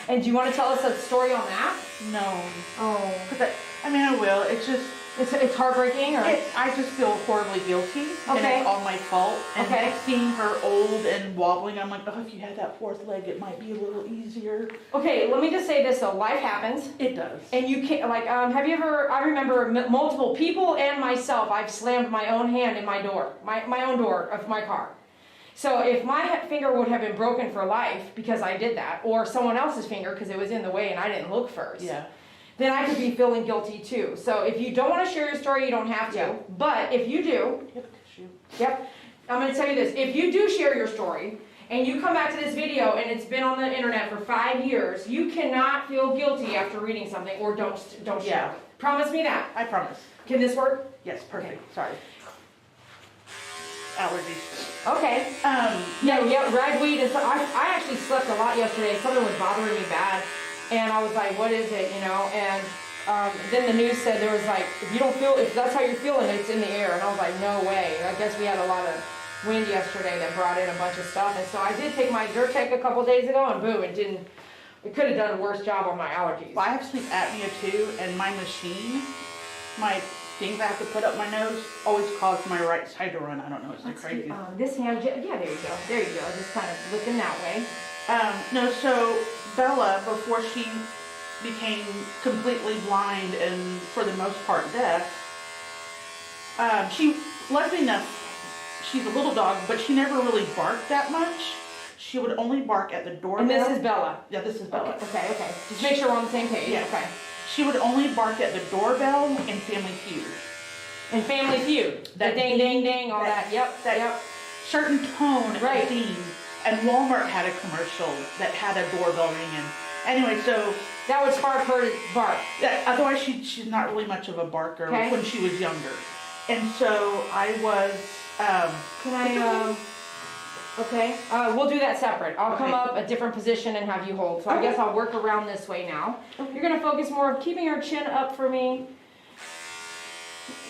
And do you want to tell us a story on that? No. Oh. Because I mean, I will. It's just... It's heartbreaking, or? I just feel horribly guilty, and Okay. it's all my fault. And Okay. seeing her old and wobbling, I'm like, oh, if you had that 4th leg, it might be a little easier. Okay, let me just say this though. Life happens. It does. And you can't, like, have you ever, I remember multiple people and myself, I've slammed my own hand in my door, my own door of my car. So if my finger would have been broken for life because I did that, or someone else's finger because it was in the way and I didn't look first, Yeah. then I could be feeling guilty too. So if you don't want to share your story, you don't have to. Yeah. But if you do, You have a tissue. yep, I'm going to tell you this. If you do share your story, and you come back to this video and it's been on the internet for 5 years, you cannot feel guilty after reading something, or don't share Yeah. it. Promise me that. I promise. Can this work? Yes, perfect. Sorry. Allergies. Okay. Yeah, ragweed and I actually slept a lot yesterday. Something was bothering me bad. And I was like, what is it, you know? And then the news said there was like, if that's how you're feeling, it's in the air. And I was like, no way. I guess we had a lot of wind yesterday that brought in a bunch of stuff. And so I did take my Zyrtec a couple days ago, and boom, it could have done a worse job on my allergies. Well, I have sleep apnea too, and my machine, my things I have to put up my nose, always cause my right side to run. I don't know, it's like crazy. This hand, yeah, there you go. There you go. Just kind of looking that way. No, so Bella, before she became completely blind and for the most part deaf, she, luckily enough, she's a little dog, but she never really barked that much. She would only bark at the doorbell. And this is Bella. Yeah, this is Bella. Okay. Just make sure we're on the same page. Yeah. Okay. She would only bark at the doorbell and Family Feud. And Family Feud. That ding, ding, ding, ding, all that. Yep. That certain tone Right. of ding. And Walmart had a commercial that had a doorbell ringing. Anyway, so That would spark her to bark. otherwise she's not really much of a barker Okay. when she was younger. And so I was Can I, Okay, we'll do that separate. I'll come Okay. up a different position and have you hold. So I Okay. guess I'll work around this way now. You're gonna focus more of keeping her chin up for me.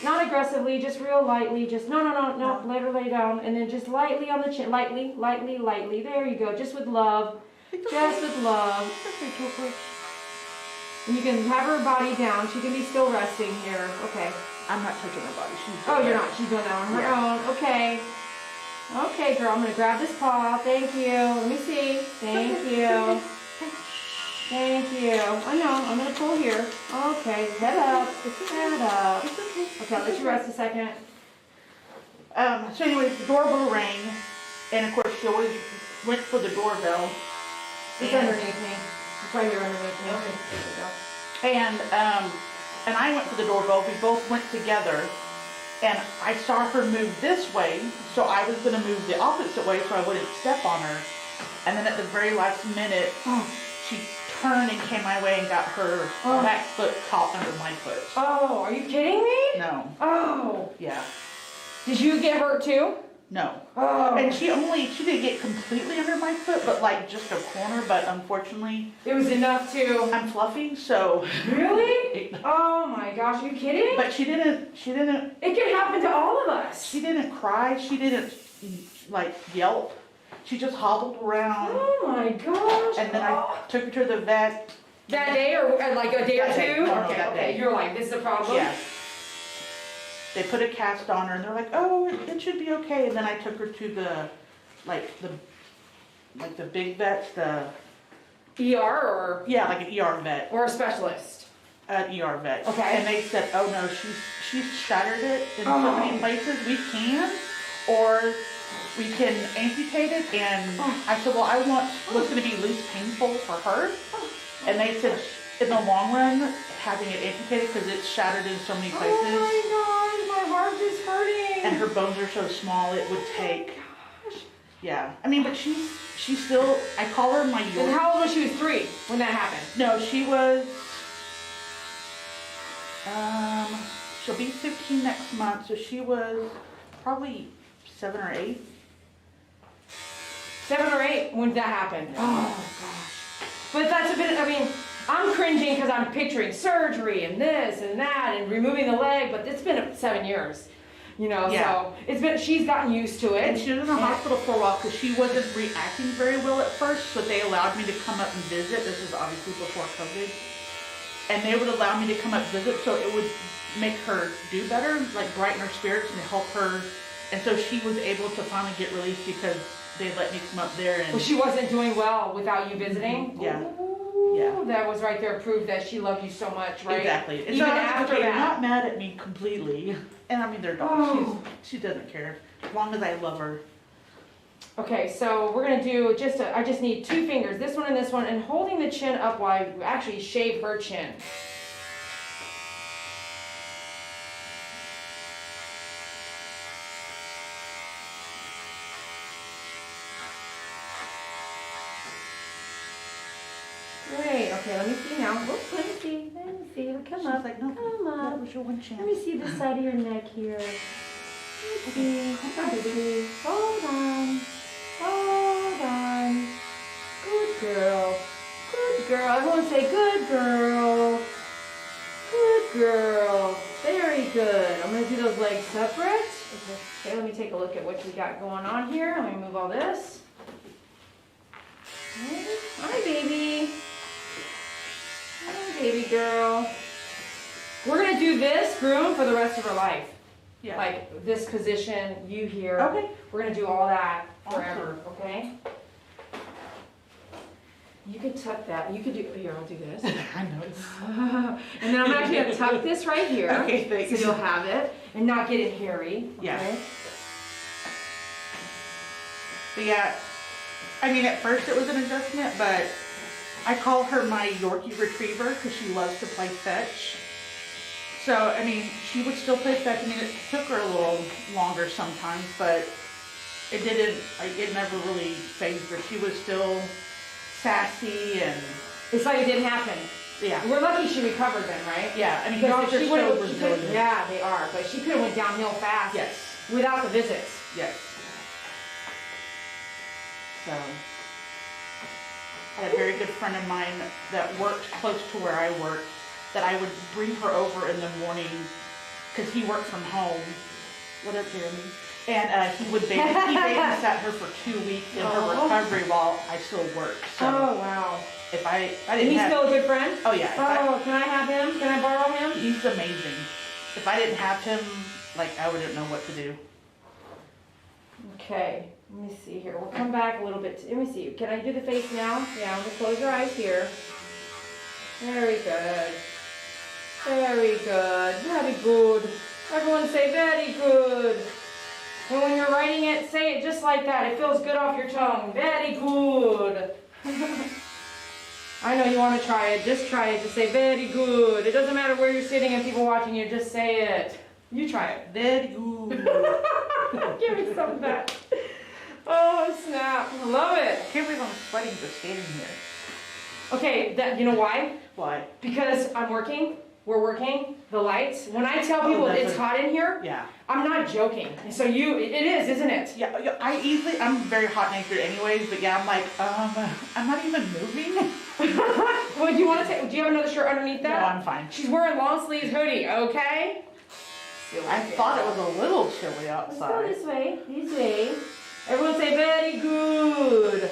Not aggressively, just real lightly, just, no, let her lay down. And then just lightly on the chin, lightly. There you go, just with love, just with love. And you can have her body down, she can be still resting here, okay. I'm not touching her body. Oh, you're not, she's doing that on her own, okay. Okay, girl, I'm gonna grab this paw, thank you, let me see, thank you. Thank you. I know, I'm gonna pull here. Okay, head up, head up. Okay, I'll let you rest a second. So anyways, the doorbell rang, and of course she always went for the doorbell. It's underneath me. It's right here underneath me. Okay, there we go. And I went for the doorbell. We both went together, and I saw her move this way, so I was gonna move the opposite way so I wouldn't step on her. And then at the very last minute, she turned and came my way and got her back foot caught under my foot. Oh, are you kidding me? No. Oh. Yeah. Did you get hurt too? No. Oh. And she didn't get completely under my foot, but like just a corner, but unfortunately. It was enough to. I'm fluffy, so. Really? Oh my gosh, are you kidding? But she didn't. It can happen to all of us. She didn't cry, she didn't like yelp. She just hobbled around. Oh my gosh. And then I took her to the vet. That day or like a day or That day. two? No, Okay, that okay. day. You're like, this is a problem? Yeah. They put a cast on her and they're like, oh, it should be okay. And then I took her to the big vets, the. ER or? Yeah, like an ER vet. Or a specialist? An ER vet. Okay. And they said, oh no, she's shattered it in so many places. We can, or we can amputate it. And I said, well, I want what's going to be least painful for her. And they said, in the long run, having it amputated because it's shattered in so many places. Oh my gosh, my heart is hurting. And her bones are so small, it would take. Yeah, I mean, but she's still. I call her my Yorkie. And how old was she? Was 3 when that happened? No, she was. She'll be 15 next month, so she was probably 7 or 8. 7 or 8 when that happened. Oh gosh. But that's a bit. I mean, I'm cringing because I'm picturing surgery and this and that and removing the leg, but it's been 7 years. You know, so it's been. She's gotten used to it. And she was in the hospital for a while because she wasn't reacting very well at first, so they allowed me to come up and visit. This is obviously before COVID. And they would allow me to come up and visit, so it would make her do better, like brighten her spirits and help her. And so she was able to finally get released because they let me come up there. And well, she wasn't doing well without you visiting? Yeah. Ooh, Yeah. That was right there proof that she loved you so much, right? Exactly. And Even so I was like, after okay, you're that. not mad at me completely. And I mean, they're dogs. She doesn't care. As long as I love her. Okay, so we're gonna do I just need 2 fingers, this one, and holding the chin up while I actually shave her chin. Great, okay, let me see now. Whoops, let me see. Come up, like, no, come up. That was your one chance. Let me see the side of your neck here. Let's see. Hold on. Hold on. Good girl. Good girl. Everyone say good girl. Good girl. Very good. I'm going to do those legs separate. Okay, let me take a look at what we got going on here. Let me move all this. Okay. Hi, baby. Hi, baby girl. We're going to do this groom for the rest of her life. Yeah. Like this position, you here. Okay. We're going to do all that forever, okay? You could tuck that. You could do, here, I'll do this. I know. And then I'm actually going to tuck this right here. Okay, thanks. So you'll have it and not get it hairy. Okay? Yeah. But yeah, I mean, at first it was an adjustment, but I call her my Yorkie retriever because she loves to play fetch. So, I mean, she would still play fetch. I mean, it took her a little longer sometimes, but it didn't, like, it never really fazed her. She was still sassy and... It's like it didn't happen. Yeah. We're lucky she recovered then, right? Yeah, I mean, Because dogs are she so would've- resilient. yeah, they are. But she could have went downhill fast. Yes. Without the visits. Yes. So, I had a very good friend of mine that worked close to where I work, that I would bring her over in the morning, because he worked from home. What up, Jeremy? And he babysat her for 2 weeks in her recovery while I still worked. So Oh, wow. if I And didn't he's have, still a good friend? oh yeah, Oh, can I have him? Can I borrow him? he's amazing. If I didn't have him, like, I wouldn't know what to do. Okay, let me see here. We'll come back a little bit. Let me see. Can I do the face now? Yeah, I'm gonna close your eyes here. Very good. Very good. Very good. Everyone say very good. And when you're writing it, say it just like that. It feels good off your tongue. Very good. I know you want to try it. Just try it. Just say very good. It doesn't matter where you're sitting and people watching you. Just say it. You try it. Very good. Give me some of that. Oh, snap. I love it. I can't believe I'm sweating just standing here. Okay, you know why? Why? Because I'm working. We're working. The lights. When I tell people that's it's it. hot in here, Yeah. I'm not joking. So it is, isn't it? Yeah, I'm very hot natured anyways, but yeah, I'm like, I'm not even moving. Well, do you want to take? Do you have another shirt underneath No, that? I'm fine. She's wearing long sleeves hoodie. Okay. I thought it was a little chilly Let's go outside. this way. This way. Everyone say very good.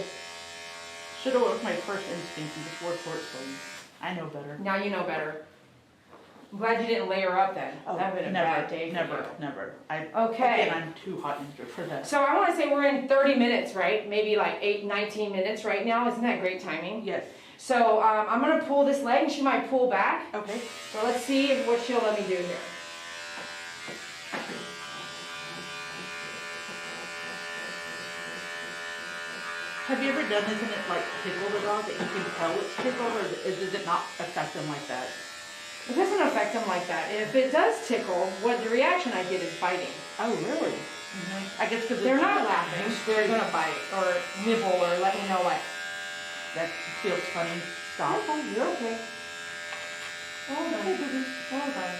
Should have went with my first instinct and just wore short sleeves. I know better. Now you know better. I'm glad you didn't layer up then. Oh, That would have been a bad day for you. Never. Okay. Again, I'm too hot natured for that. So I want to say we're in 30 minutes, right? Maybe like 19 minutes right now. Isn't that great timing? Yes. So I'm going to pull this leg and she might pull back. Okay. So let's see what she'll let me do here. Have you ever done this and it like tickle the dog that you can tell it's tickled, or does it not affect them like that? It doesn't affect them like that. If it does tickle, what the reaction I get is biting. Oh, really? Mm-hmm. I guess because They're not laughing. They're going to bite or nibble or let me know like, that feels funny. Stop. you're okay. Hold on. Hold on.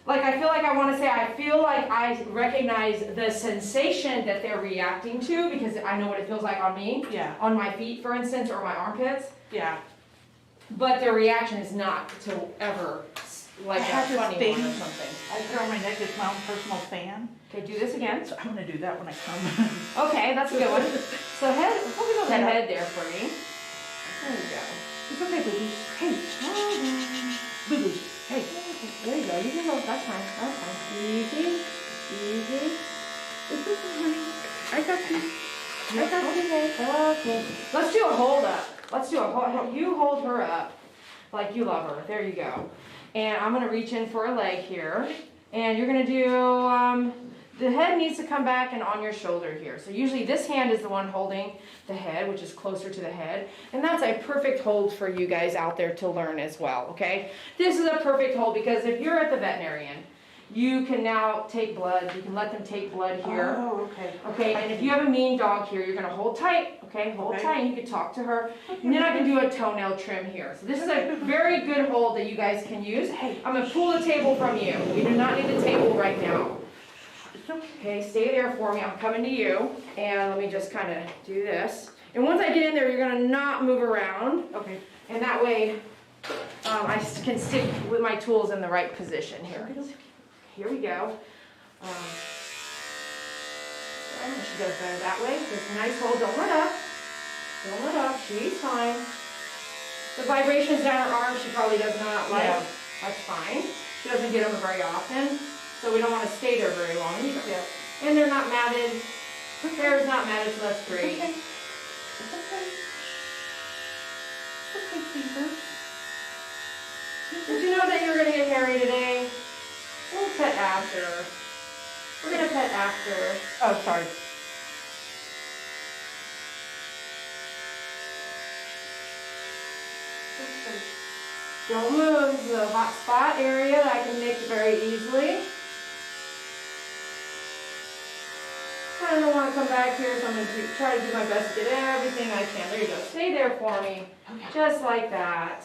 Like I feel like I recognize the sensation that they're reacting to because I know what it feels like on me. Yeah. On my feet, for instance, or my armpits. Yeah. But their reaction is not to ever like I a have this funny thing. one or something. I put on my neck, it's my own personal fan. Okay, do this again. So I'm gonna do that when I come. Okay, that's a good one. So head, focus on the head there for me. There you go. It's okay, baby. Hey. Boo-boo. Hey. There you go. You can go. That's fine. That's fine. Easy. Easy. It's okay, honey. I got you. I got you. Okay. Let's do a hold up. Let's do a hold. You hold her up like you love her. There you go. And I'm gonna reach in for a leg here, and you're gonna do. The head needs to come back and on your shoulder here. So usually this hand is the one holding the head, which is closer to the head. And that's a perfect hold for you guys out there to learn as well, okay? This is a perfect hold because if you're at the veterinarian, you can now take blood. You can let them take blood here. Oh, okay. Okay, and if you have a mean dog here, you're gonna hold tight, okay? Hold tight, and you can talk to her. And then I can do a toenail trim here. So this is a very good hold that you guys can use. Hey, I'm gonna pull the table from you. We do not need the table right now. Okay, stay there for me. I'm coming to you. And let me just kind of do this. And once I get in there, you're going to not move around. Okay. And that way, I can stick with my tools in the right position here. Here we go. She goes better that way. Just a nice hold. Don't let up. Don't let up. She's fine. The vibrations down her arm, she probably does not like. Yeah. That's fine. She doesn't get them very often. So we don't want to stay there very long either. Yeah. And they're not matted. Her hair's not matted, so that's great. Okay. It's okay. It's okay, Caesar. Did you know that you're going to get hairy today? We'll pet after. We're going to pet after. Oh, sorry. Don't move. This is a hot spot area that I can make very easily. I don't want to come back here, so I'm going to try to do my best to get everything I can. There you go. Stay there for me. Okay. Just like that.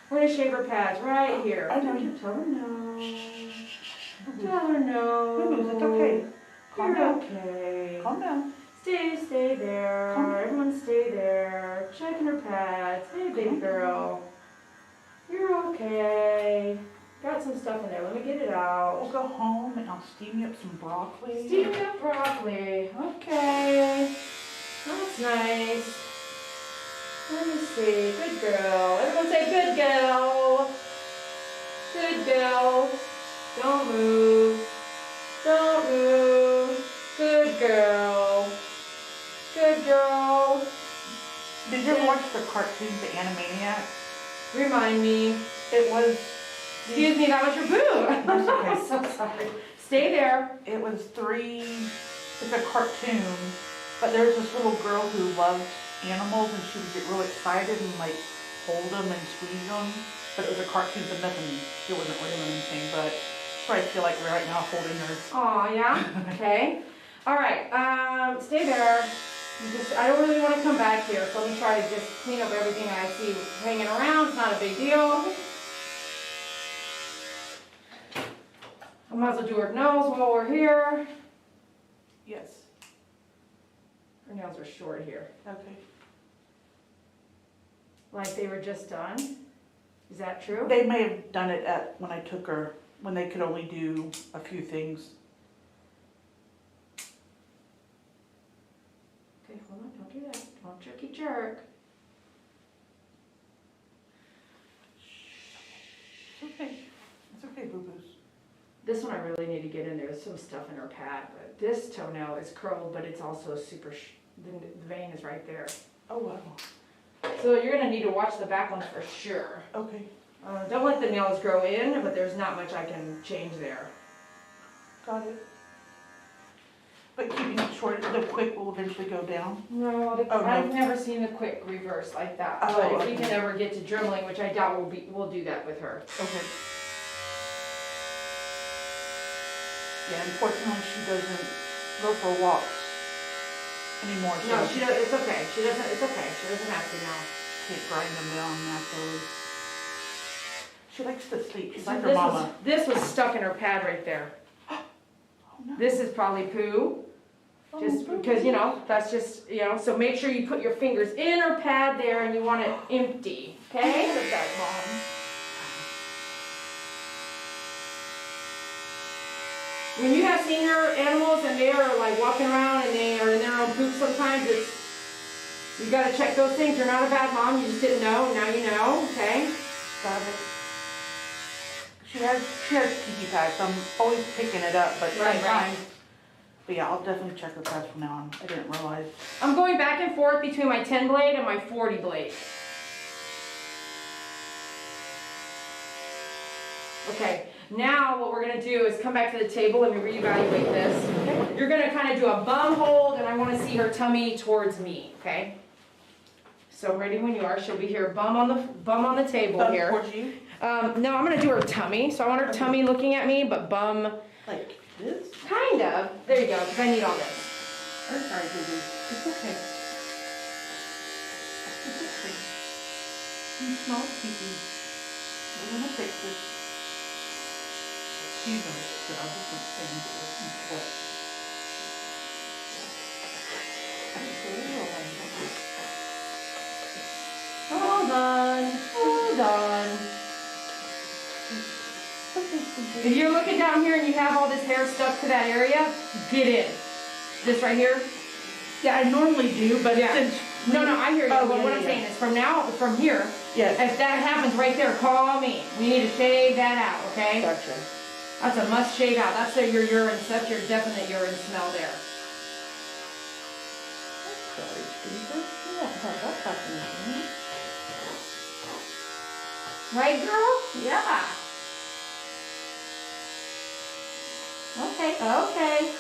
We're going to shave her pads right here. I know. Your toenail. Tell her no. Boo-boos, it's okay. Calm You're down. okay. Calm down. Stay there. Calm down. Everyone stay there. Checking her pads. Hey, big girl. You're okay. Got some stuff in there. Let me get it We'll out. go home and I'll steam you up some broccoli. Steam up broccoli. Okay. That's nice. Let me see. Good girl. Everyone say good girl. Good girl. Don't move. Don't move. Good girl. Good girl. Did you ever watch the cartoon, The Animaniacs? Remind me. It was, Excuse me, that was your boo. That's okay. I'm so sorry. Stay there. it was it's a cartoon, but there's this little girl who loves animals and she would get real excited and like hold them and squeeze them. But it was a cartoon, so nothing, it wasn't real or anything, but that's what I feel like right now holding her. Aw, yeah. Okay. All right. Stay there. I don't really want to come back here, so let me try to just clean up everything I see hanging around. It's not a big deal. I might as well do her nails while we're here. Yes. Her nails are short here. Okay. Like they were just done. Is that true? They may have done it when I took her, when they could only do a few things. Okay, hold on. Don't do that. Don't jerky jerk. It's okay. It's okay, boo-boos. This one I really need to get in there. There's some stuff in her pad, but this toenail is curled, but it's also super, the vein is right there. Oh, wow. So you're gonna need to watch the back ones for sure. Okay. Don't let the nails grow in, but there's not much I can change there. Got it. But keeping it short, the quick will eventually go down. No, Oh, no. I've never seen the quick reverse like that. Oh, But if we okay. can ever get to dremeling, which I doubt we'll do that with her. Okay. Yeah, unfortunately, she doesn't go for walks anymore. No, So she does. It's okay. She doesn't. It's okay. She doesn't have to now. can't grind them down naturally. She likes to sleep. She's So like her mama. this was stuck in her pad right there. Oh, no. This is probably poo. Just because, you know, that's just, you know, so make sure you put your fingers in her pad there and you want it empty, okay? Look at that, Mom. When you have senior animals and they are like walking around and they are in their own poop sometimes, you gotta check those things. You're not a bad mom, you just didn't know, now you know, okay? Got it. She has pee pads, so I'm always picking it up, but Right, sometimes. But yeah, I'll definitely check her pads from now on. I didn't realize. I'm going back and forth between my 10 blade and my 40 blade. Okay, now what we're gonna do is come back to the table. Let me reevaluate this. You're gonna kind of do a bum hold, and I want to see her tummy towards me. Okay. So ready when you are. She'll be here, bum on the table here. Towards you? No, I'm gonna do her tummy. So I want her tummy looking at me, but bum. Like this? Kind of. There you go. Because I need all this. Or sorry, baby. It's okay. It's okay. You smell pee-pee. We're gonna fix this. Excuse me, but I'll just say what. Hold on. Hold on. If you're looking down here and you have all this hair stuck to that area, get in. This right here? Yeah, I normally do, but Yeah. since. No, I hear you. Oh, But yeah, what I'm yeah. saying is from here, Yes. if that happens right there, call me. We need to shave that out, okay? Gotcha. That's a must shave out. That's your urine, that's your definite urine smell there. Sorry, Steve. Yeah, that's happening. Right, girl? Yeah. Okay.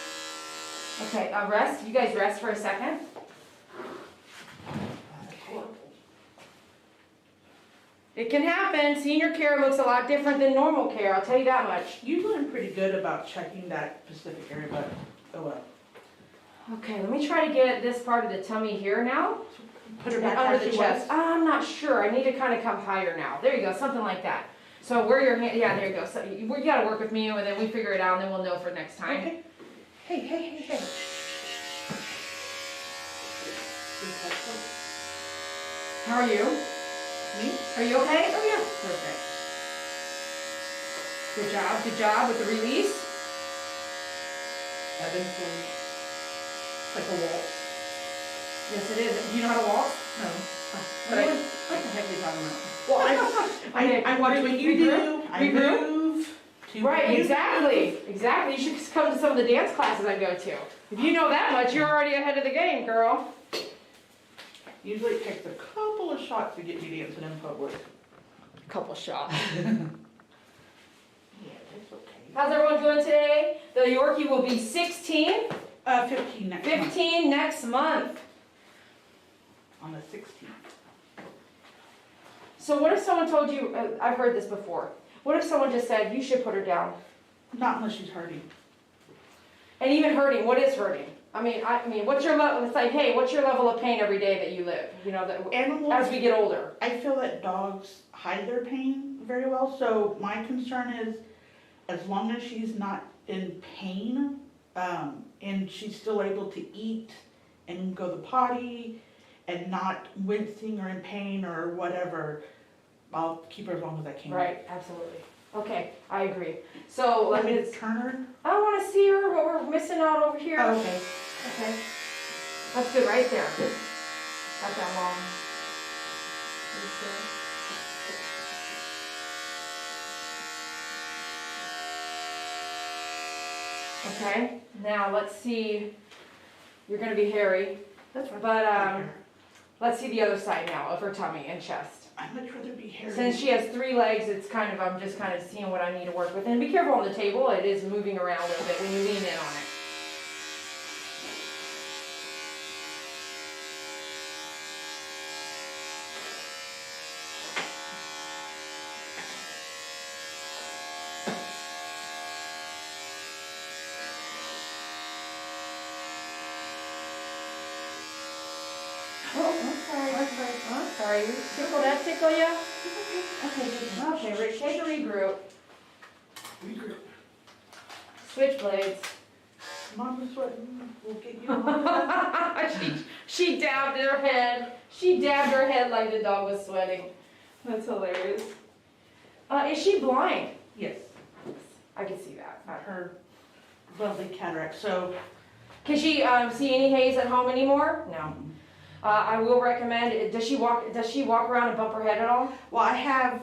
Okay, rest. You guys rest for a second. Okay. It can happen. Senior care looks a lot different than normal care, I'll tell you that much. Usually I'm pretty good about checking that specific area, but oh well. Okay, let me try to get this part of the tummy here now. Put her back Under where the she chest. was. I'm not sure. I need to kind of come higher now. There you go, something like that. So where your hand, yeah, there you go. So you gotta work with me and then we figure it out and then we'll know for next time. Okay. Hey. How are you? Me? Are you okay? Oh yeah, perfect. Good job with the release. Eventually. Like a waltz. Yes, it is. Do you know how to walk? No. But What the heck are you talking about? Well, Okay, I watch what you do. I move. Right, exactly. You should just come to some of the dance classes I go to. If you know that much, you're already ahead of the game, girl. Usually it takes a couple of shots to get me dancing in public. Couple shots. Yeah, that's okay. How's everyone doing today? The Yorkie will be 16. 15 next month. 15 next month. On the 16th. So what if someone told you, I've heard this before, what if someone just said, you should put her down? Not unless she's hurting. And even hurting, what is hurting? I mean, what's your level, it's like, hey, what's your level of pain every day that you live? You know, that Animals, as we get older. I feel that dogs hide their pain very well, so my concern is as long as she's not in pain, and she's still able to eat and go to the potty and not wincing or in pain or whatever, I'll keep her as long as I can. Right, absolutely. Okay, I agree. So let Want me me to turn her? I want to see her, what we're missing out over here. Oh, okay. Okay. That's good right there. Got that long. Okay, now let's see. You're gonna be hairy, That's right. but let's see the other side now of her tummy and chest. I'd much rather be hairy. Since she has 3 legs, it's kind of, I'm just kind of seeing what I need to work with. And be careful on the table, it is moving around a little bit when you lean in on it. I'm sorry. Tickle that tickle you? Okay, take a regroup. Switchblades. Mama's sweating. We'll get you on. She dabbed her head. She dabbed her head like the dog was sweating. That's hilarious. Is she blind? Yes. I can see that. Her lovely cataract. So, Can she see any haze at home anymore? No. I will recommend. Does she walk around and bump her head at all? well, I have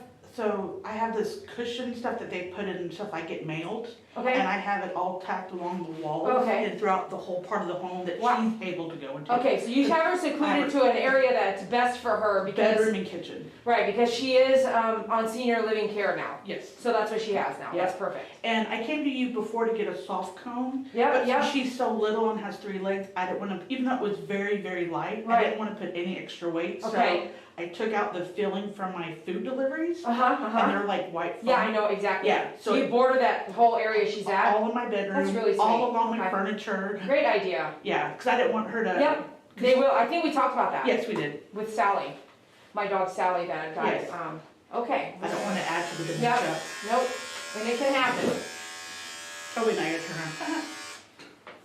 this cushion stuff that they put in stuff I get mailed. Okay. And I have it all tacked along the walls. Okay. And throughout the whole part of the home that Wow. she's able to go into. Okay, so you have her secluded to an area that's best for her because Bedroom and kitchen. right, because she is on senior living care now. Yes. So that's what she has now. Yeah. That's perfect. And I came to you before to get a soft cone. Yep, But yep. since she's so little and has 3 legs, I didn't want to, even though it was very, very light, I Right. didn't want to put any extra weight. Okay. So I took out the filling from my food deliveries. Uh-huh. And they're like white foam. Yeah, I know exactly. Yeah, So so you border that whole area she's at. all in my bedroom. That's really All sweet. along my Okay. furniture. Great idea. Yeah, because I didn't want her to. Yep. They will. I think we talked about that. Yes, we did. With Sally, my dog Sally that died. Yes. Okay. I don't want to add to the Yep. dementia. Nope. And it can happen. Oh, wait, now you turn around.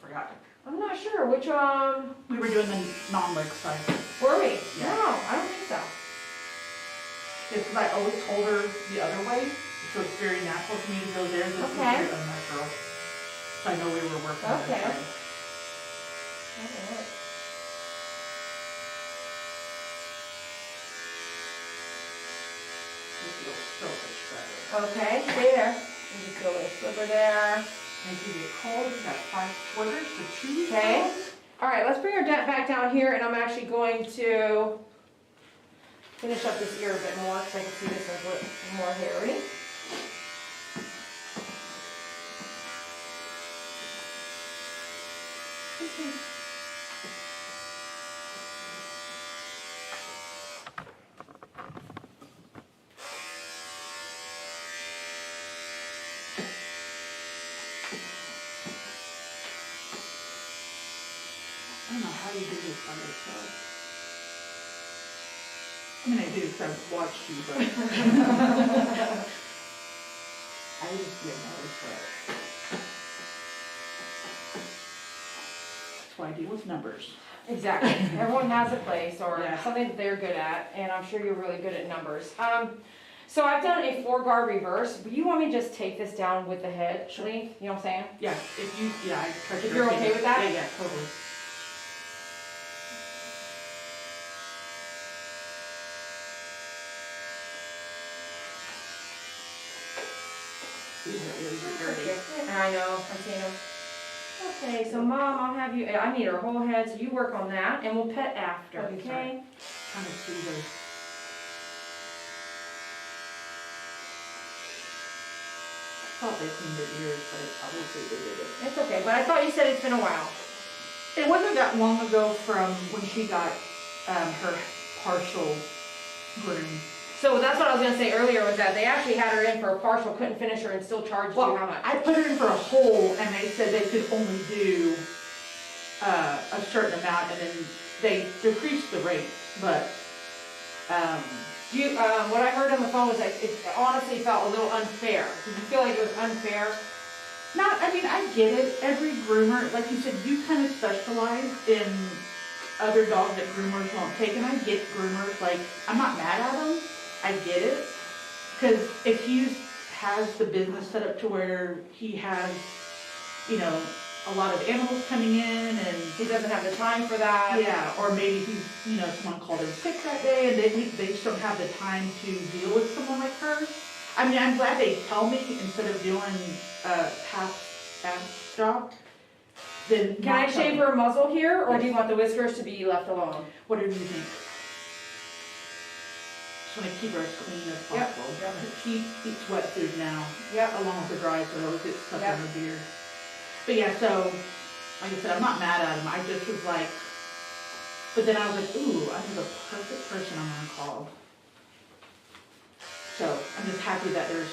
Forgot. I'm not sure which We were doing the non-leg side. were we? Yeah. No, I don't think so. It's because I always hold her the other way, so it's very natural for me to go there. This is Okay. very unnatural. So I know we were working on Okay. that. Alright. Okay, stay there. And just do a little slipper there. And if you get cold, we've got 5 sweaters to choose Okay. from. Alright, let's bring her back down here and I'm actually going to finish up this ear a bit more because I can see this one's a little more hairy. I don't know how you do this by yourself. I mean, I do because I've watched you, but deal with numbers. Exactly. Everyone has a place or Yeah. something that they're good at, and I'm sure you're really good at numbers. So I've done a 4-guard reverse. But you want me to just take this down with the head length? You know what I'm saying? Yeah, I tried to. If you're okay with that? Yeah, totally. These are really dirty. I know, I've seen them. Okay, so Mom, I'll have you, I need her whole head, so you work on that, and we'll pet after, Okay, sorry. okay? Kind of see those. I thought they cleaned their ears, but obviously they didn't. It's okay, but I thought you said it's been a while. It wasn't that long ago from when she got her partial groom. So that's what I was gonna say earlier, was that they actually had her in for a partial, couldn't finish her, and still charged you Well, how much? I put her in for a whole, and they said they could only do a certain amount, and then they decreased the rate. But What I heard on the phone was that it honestly felt a little unfair. Did you feel like it was unfair? I mean, I get it. Every groomer, like you said, you kind of specialize in other dogs that groomers won't take, and I get groomers. Like, I'm not mad at them. I get it, because if he has the business set up to where he has, a lot of animals coming in, and He doesn't have the time for that. yeah, or maybe he's, someone called in sick that day, and they just don't have the time to deal with someone like her. I mean, I'm glad they tell me instead of doing a half-ass job. Then Can I shave her muzzle here, or do you want the whiskers to be left alone? Whatever you think. Just want to keep her as clean as Yep, possible. yep. She eats wet food now, Yep. along with her dry, so it always gets stuck Yep. in her beard. But yeah, so, like I said, I'm not mad at him. I just was like, but then I was like, ooh, I'm the perfect person I'm gonna call. So I'm just happy that there's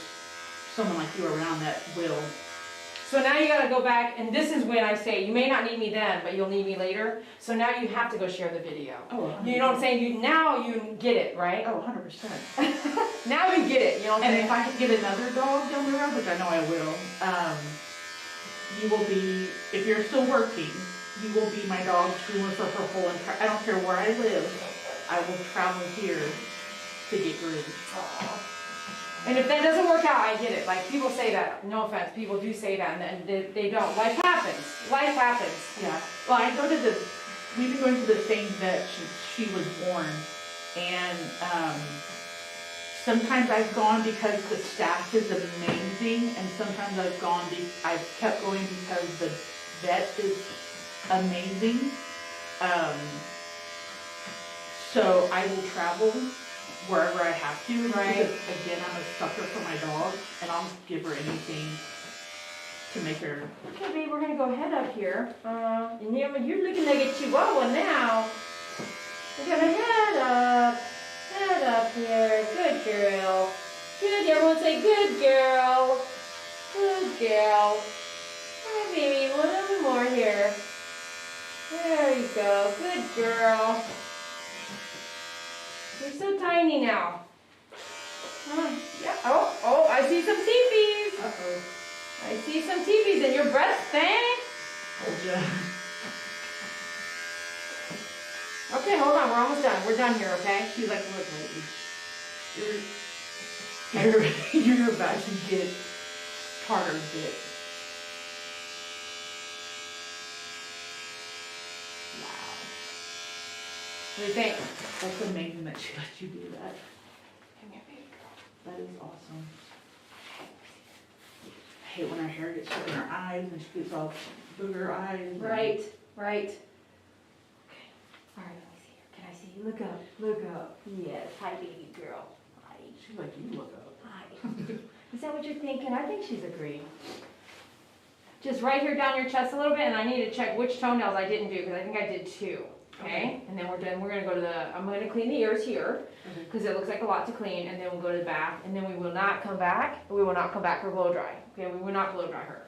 someone like you around that will. So now you gotta go back, and this is when I say, you may not need me then, but you'll need me later. So now you have to go share the video. Oh, You know what I'm saying? Now you get it, right? Oh, 100%. Now you get it, you know what I'm And saying? if I can get another dog down the road, which I know I will, you will be, if you're still working, you will be my dog groomer for her whole entire, I don't care where I live, I will travel here to get groomed. Aw. And if that doesn't work out, I get it. Like, people say that, no offense, people do say that, and then they don't. Life happens. Life happens. Yeah, well, I go to we've been going to the same vet since she was born, and sometimes I've gone because the staff is amazing, and sometimes I've kept going because the vet is amazing. So I will travel wherever I have to, Right. because again, I'm a sucker for my dog, and I'll give her anything to make her. Okay, babe, we're gonna go head up here. And you're looking like a chihuahua now. We're gonna head up. Head up here. Good girl. Good, everyone say good girl. Good girl. Hi, baby, one little more here. There you go. Good girl. You're so tiny now. Yeah. Oh, I see some teepees. Uh-oh. I see some teepees in your breast thing. Told ya. Okay, hold on. We're almost done. We're done here, okay? She's like, look, you're about to get Carter bit. Wow. What do you think? That's amazing that she let you do that. Come here, baby girl. That is awesome. I hate when her hair gets stuck in her eyes and she gets all booger eyes. Right. Okay. All right, let me see here. Can I see you? Look up. Look up. Yes. Hi, baby girl. Hi. She's like, you look up. Hi. Is that what you're thinking? I think she's agreed. Just right here down your chest a little bit, and I need to check which toenails I didn't do, because I think I did 2. Okay? And then we're done. We're going to go to I'm going to clean the ears here, because it looks like a lot to clean, and then we'll go to the back, and then we will not come back. We will not come back for blow dry. Okay? We will not blow dry her.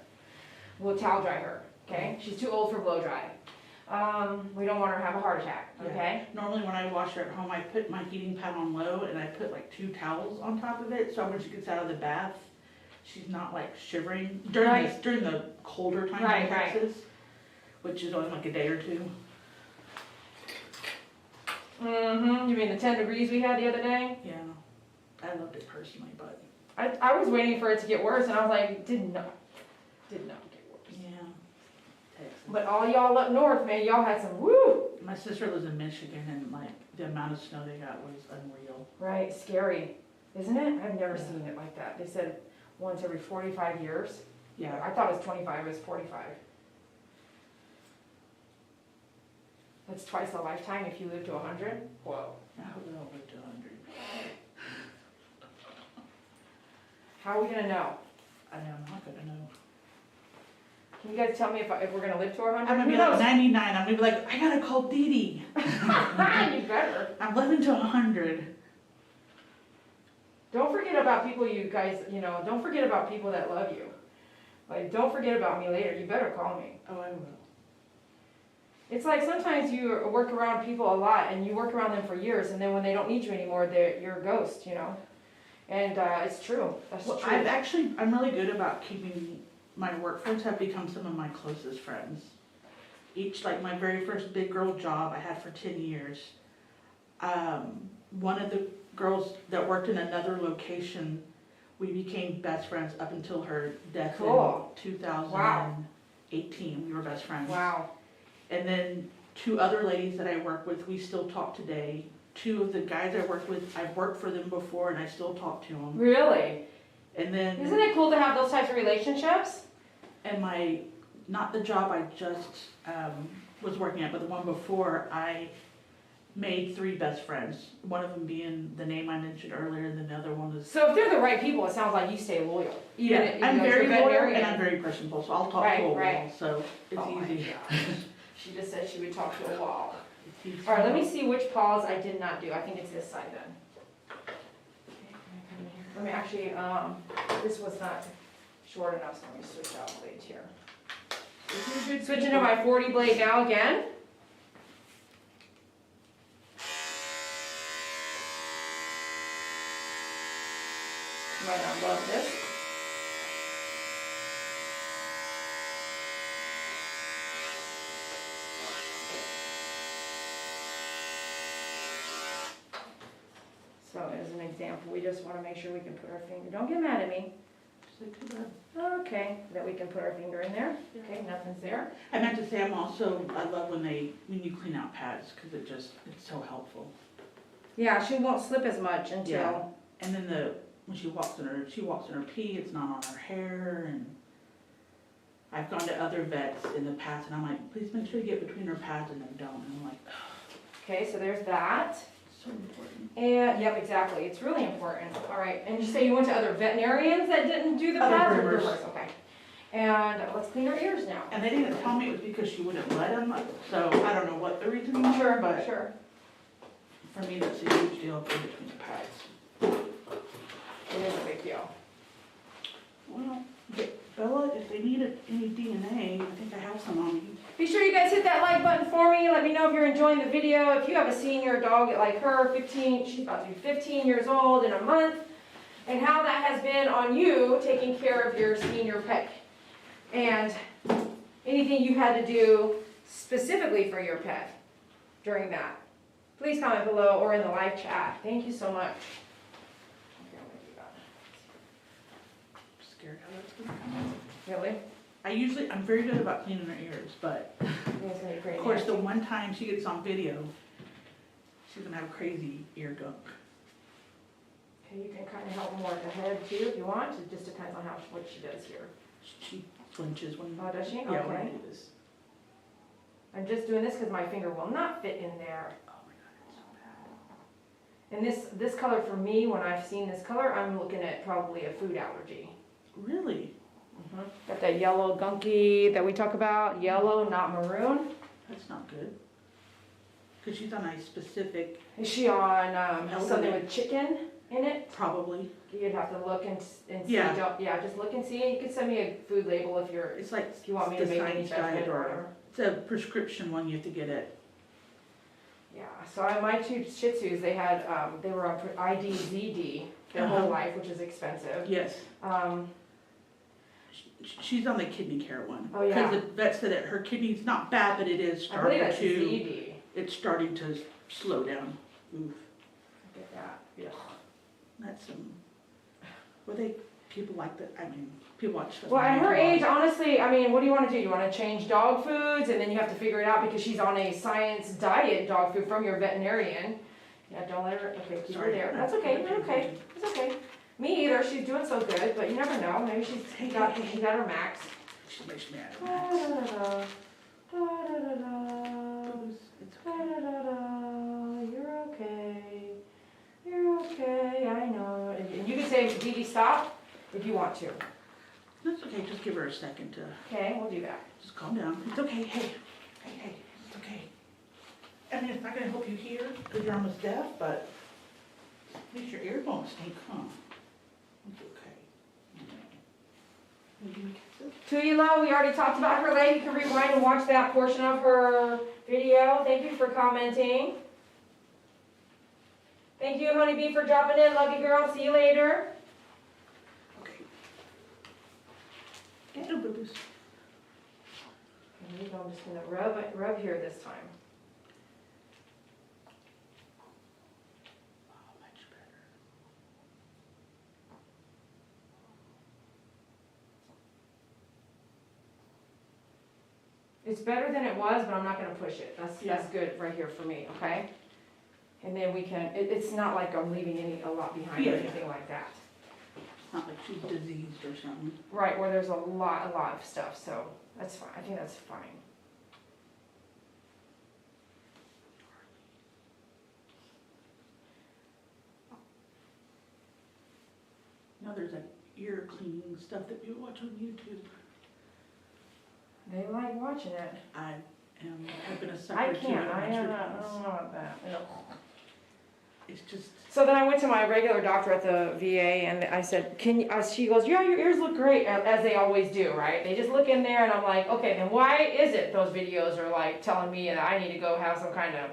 We'll towel dry her. Okay? She's too old for blow dry. We don't want her to have a heart attack. Okay? Yeah. Normally when I wash her at home, I put my heating pad on low and I put like 2 towels on top of it, so when she gets out of the bath, she's not like shivering during Right. during the colder time Right, in Texas. which is only like a day or two. You mean the 10 degrees we had the other day? Yeah, I loved it personally, but I was waiting for it to get worse, and I was like, did not get worse. yeah. Texas. But all y'all up north, man, y'all had some woo. My sister lives in Michigan, and like the amount of snow they got was unreal. Right, scary, isn't it? I've never seen it like that. They said once every 45 years. Yeah. I thought it was 25, it was 45. That's twice a lifetime if you live to 100. Whoa. I hope they don't live to 100. How are we gonna know? I am not gonna know. Can you guys tell me if we're gonna live to 100? I'm gonna be like 99. I'm gonna be like, I gotta call Dee Dee. You better. I'm living to 100. Don't forget about people you guys, don't forget about people that love you. Like, don't forget about me later. You better call me. Oh, I will. It's like sometimes you work around people a lot and you work around them for years, and then when they don't need you anymore, you're a ghost, And it's true. That's Well, true. I'm really good about keeping, my work friends have become some of my closest friends. Like my very first big girl job I had for 10 years. One of the girls that worked in another location, we became best friends up until her death Cool. in 2018. We were best friends. Wow. And then 2 other ladies that I work with, we still talk today. 2 of the guys I work with, I've worked for them before and I still talk to them. Really? And then, Isn't it cool to have those types of relationships? and not the job I just was working at, but the one before, I made 3 best friends. One of them being the name I mentioned earlier, and then the other one was. So if they're the right people, it sounds like you stay loyal. I'm very loyal veterinarian. and I'm very personable, so I'll talk to a wall, so it's Oh my easy. gosh. She just said she would talk to a wall. It's easy. All right, let me see which paws I did not do. I think it's this side then. Okay, let me actually, this was not short enough, so let me switch out blades here. Switching to my 40 blade now again. You might not love this. So as an example, we just want to make sure we can put our finger, don't get mad at me. Okay, that we can put our finger in there. Okay, nothing's there. I meant to say, I love when you clean out pads, because it's so helpful. Yeah, she won't slip as much until. Yeah. And then when she walks in her pee, it's not on her hair, and I've gone to other vets in the past, and I'm like, please make sure you get between her pads, and they don't, and I'm like, Okay, so there's that. so important. And, yep, exactly, it's really important. All right, and you say you went to other veterinarians that didn't do the Other pads? Or groomers. groomers? Okay. And let's clean our ears now. And they didn't tell me it was because she wouldn't let them, so I don't know what the reason was, but Sure. for me, that's a huge deal in between the pads. It is a big deal. Well, Bella, if they need any DNA, I think I have some on me. Be sure you guys hit that like button for me. Let me know if you're enjoying the video. If you have a senior dog like her, she's about to be 15 years old in a month, and how that has been on you taking care of your senior pet. And anything you had to do specifically for your pet during that. Please comment below or in the live chat. Thank you so much. Okay, I'm gonna do that. I'm scared how that's gonna come out. Really? I'm very good about cleaning her ears, but I think it's gonna be pretty of course, the nasty. one time she gets on video, she's gonna have crazy ear gunk. Okay, you can kind of help more at the head too if you want. It just depends on what she does here. She flinches when. Oh, does she? Yeah, when I Okay. do this. I'm just doing this because my finger will not fit in there. Oh my god, it's so bad. And this color for me, when I've seen this color, I'm looking at probably a food allergy. Really? Got that yellow gunky that we talk about, yellow, not maroon. That's not good. Because she's on a specific, Is she on something Elderly. with chicken in it? probably. You'd have to look and see. Yeah. Yeah, just look and see. You can send me a food label if It's like you want me to the make any science diet judgment or or whatever. it's a prescription one you have to get it. Yeah, so my 2 Shih Tzus, they were on IDZD their whole life, which is expensive. Yes. She's on the kidney care one. Oh, yeah. Because the vet said that her kidney's not bad, but it is I believe starting that's to, ZD. it's starting to slow down. Oof. Look at that. Yeah. That's some, people like that, I mean, people watch stuff. Well, on at her YouTube. age, honestly, I mean, what do you want to do? You want to change dog foods, and then you have to figure it out because she's on a science diet dog food from your veterinarian. Yeah, don't let her, okay, keep her Sorry. there. That's okay, you're okay. It's okay. Me either, she's doing so good, but you never know. Maybe she got her max. She makes me Da mad. da da da da da da. You're okay. You're okay. I know. And you can say, Dee, stop if you want to. That's okay, just give her a second to, Okay, we'll do that. just calm down. It's okay, hey, it's okay. I mean, it's not gonna help you hear, because you're almost deaf, but at least your ear won't stink, huh? It's okay. Tuyela, we already talked about her leg. You can rewind and watch that portion of her video. Thank you for commenting. Thank you, Honeybee, for dropping in. Love you, girl. See you later. Okay. Get no boo-boos. I'm just gonna rub here this time. Oh, much better. It's better than it was, but I'm not gonna push it. That's good right here for me, okay? And then we can, it's not like I'm leaving a lot behind or Yeah. anything like that. It's not like she's diseased or something. Right, where there's a lot of stuff, so that's fine. I think that's fine. Now there's that ear cleaning stuff that people watch on YouTube. They like watching it. I've been a sucker I to can't, it on I my don't treatments. know about that. It's just, So then I went to my regular doctor at the VA and I said, can you, she goes, yeah, your ears look great, as they always do, right? They just look in there and I'm like, okay, then why is it those videos are like telling me that I need to go have some kind of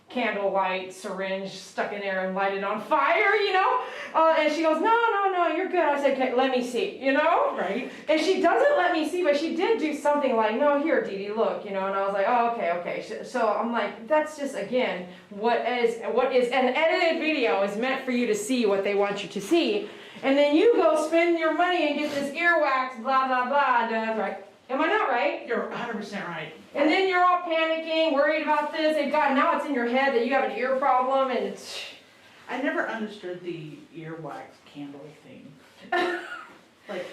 candlelight syringe stuck in there and light it on fire, you know? And she goes, no, you're good. I said, okay, let me see, you know? right? And she doesn't let me see, but she did do something like, no, here, Dee Dee, look, you know, and I was like, oh, okay. So I'm like, that's just, again, what is an edited video is meant for you to see what they want you to see. And then you go spend your money and get this earwax, blah, blah, blah, right? Am I not right? You're 100% right. And then you're all panicking, worried about this, and God, now it's in your head that you have an ear problem, and it's... I never understood the earwax candle thing. Like,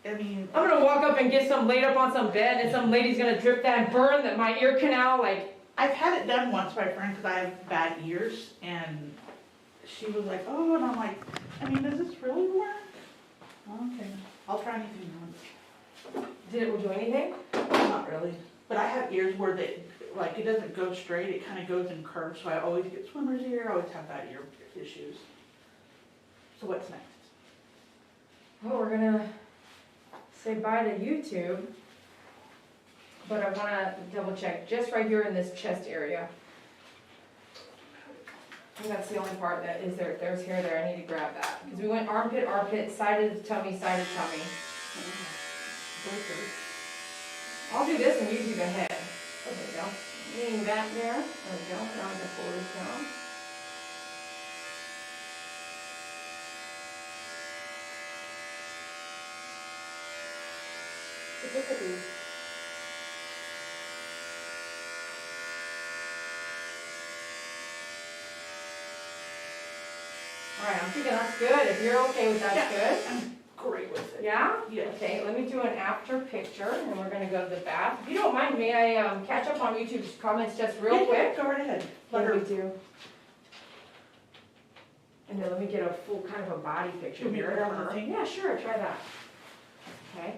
I mean... I'm gonna walk up and get some laid up on some bed, and some lady's gonna drip that and burn my ear canal, like... I've had it done once by a friend because I have bad ears, and she was like, oh, and I'm like, I mean, does this really work? Okay, I'll try anything once. Did it do anything? Not really. But I have ears where like, it doesn't go straight, it kind of goes in curves, so I always get swimmer's ear, I always have bad ear issues. So what's next? Well, we're gonna say bye to YouTube, but I wanna double check just right here in this chest area. I think that's the only part that is there. If there's hair there, I need to grab that. Because we went armpit, side of the tummy, side of tummy. I'll do this and you do the head. There we go. Leaning back there. There we go. Now I'm gonna pull this down. Look at these. Alright, I'm thinking that's good. If you're okay with that, Yeah. good. I'm great with it. Yeah? Yes. Okay, let me do an after picture and we're gonna go to the bath. If you don't mind, may I catch up on YouTube's comments just real Yeah, quick? Go right ahead. Let Yeah, her we do. And then let me get a full kind of a body picture Can we here. put it on of the her. thing? Yeah, sure, try that. Okay.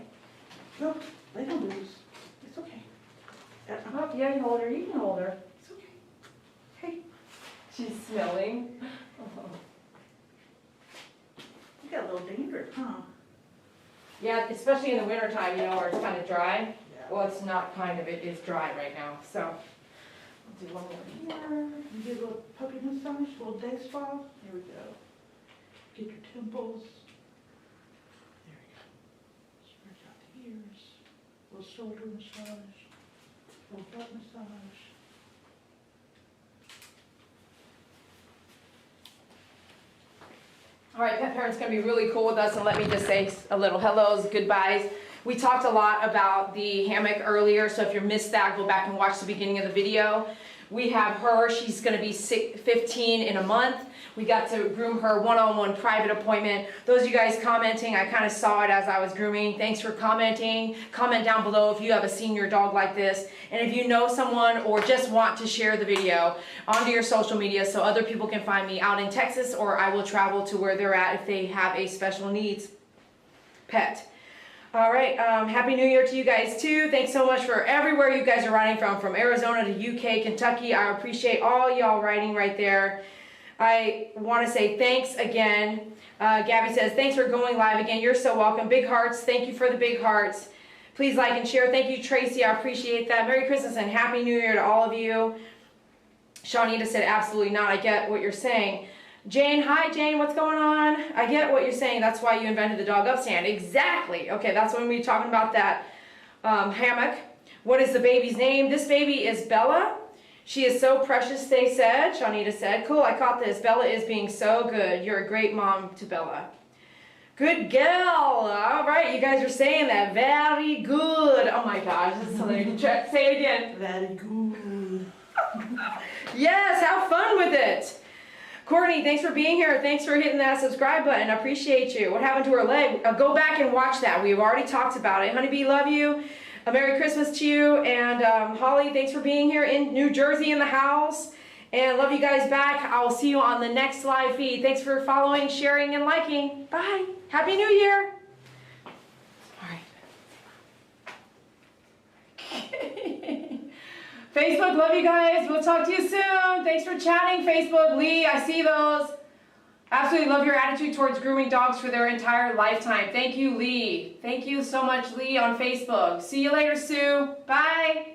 go. They don't lose. It's okay. Oh, yeah, you hold her, you can hold her. It's okay. Hey, She's smelling. Oh. you got a little dangerous, huh? Yeah, especially in the wintertime, you know, where it's kind of dry. Yeah. Well, it's not kind of, it is dry right now, so. I'll do one more here. You get a little puppy massage, a little day spa. Here we go. Get your temples. There we go. Stretch shoulder massage, little butt massage. All right, pet parents gonna be really cool with us, and let me just say a little hellos, goodbyes. We talked a lot about the hammock earlier, so if you missed that, go back and watch the beginning of the video. We have her, she's gonna be 15 in a month. We got to groom her one-on-one private appointment. Those of you guys commenting, I kind of saw it as I was grooming. Thanks for commenting. Comment down below if you have a senior dog like this. And if you know someone or just want to share the video onto your social media so other people can find me out in Texas, or I will travel to where they're at if they have a special needs pet. All right, Happy New Year to you guys too. Thanks so much for everywhere you guys are writing from Arizona to UK, Kentucky. I appreciate all y'all writing right there. I want to say thanks again. Gabby says, thanks for going live again. You're so welcome. Big hearts. Thank you for the big hearts. Please like and share. Thank you, Tracy. I appreciate that. Merry Christmas and Happy New Year to all of you. Shawnita said, absolutely not. I get what you're saying. Jane, hi Jane, what's going on? I get what you're saying. That's why you invented the dog up stand. Exactly. Okay, that's when we're talking about that hammock. What is the baby's name? This baby is Bella. She is so precious, they said. Shawnita said, cool, I caught this. Bella is being so good. You're a great mom to Bella. Good girl. All right, you guys are saying that. Very good. Oh my gosh, this is hilarious. Say it again. Very good. Yes, have fun with it. Courtney, thanks for being here. Thanks for hitting that subscribe button. I appreciate you. What happened to her leg? Go back and watch that. We've already talked about it. Honeybee, love you. A Merry Christmas to you. And Holly, thanks for being here in New Jersey in the house. And love you guys back. I will see you on the next live feed. Thanks for following, sharing, and liking. Bye. Happy New Year. All right. Facebook, love you guys. We'll talk to you soon. Thanks for chatting, Facebook. Lee, I see those. Absolutely love your attitude towards grooming dogs for their entire lifetime. Thank you, Lee. Thank you so much, Lee, on Facebook. See you later, Sue. Bye.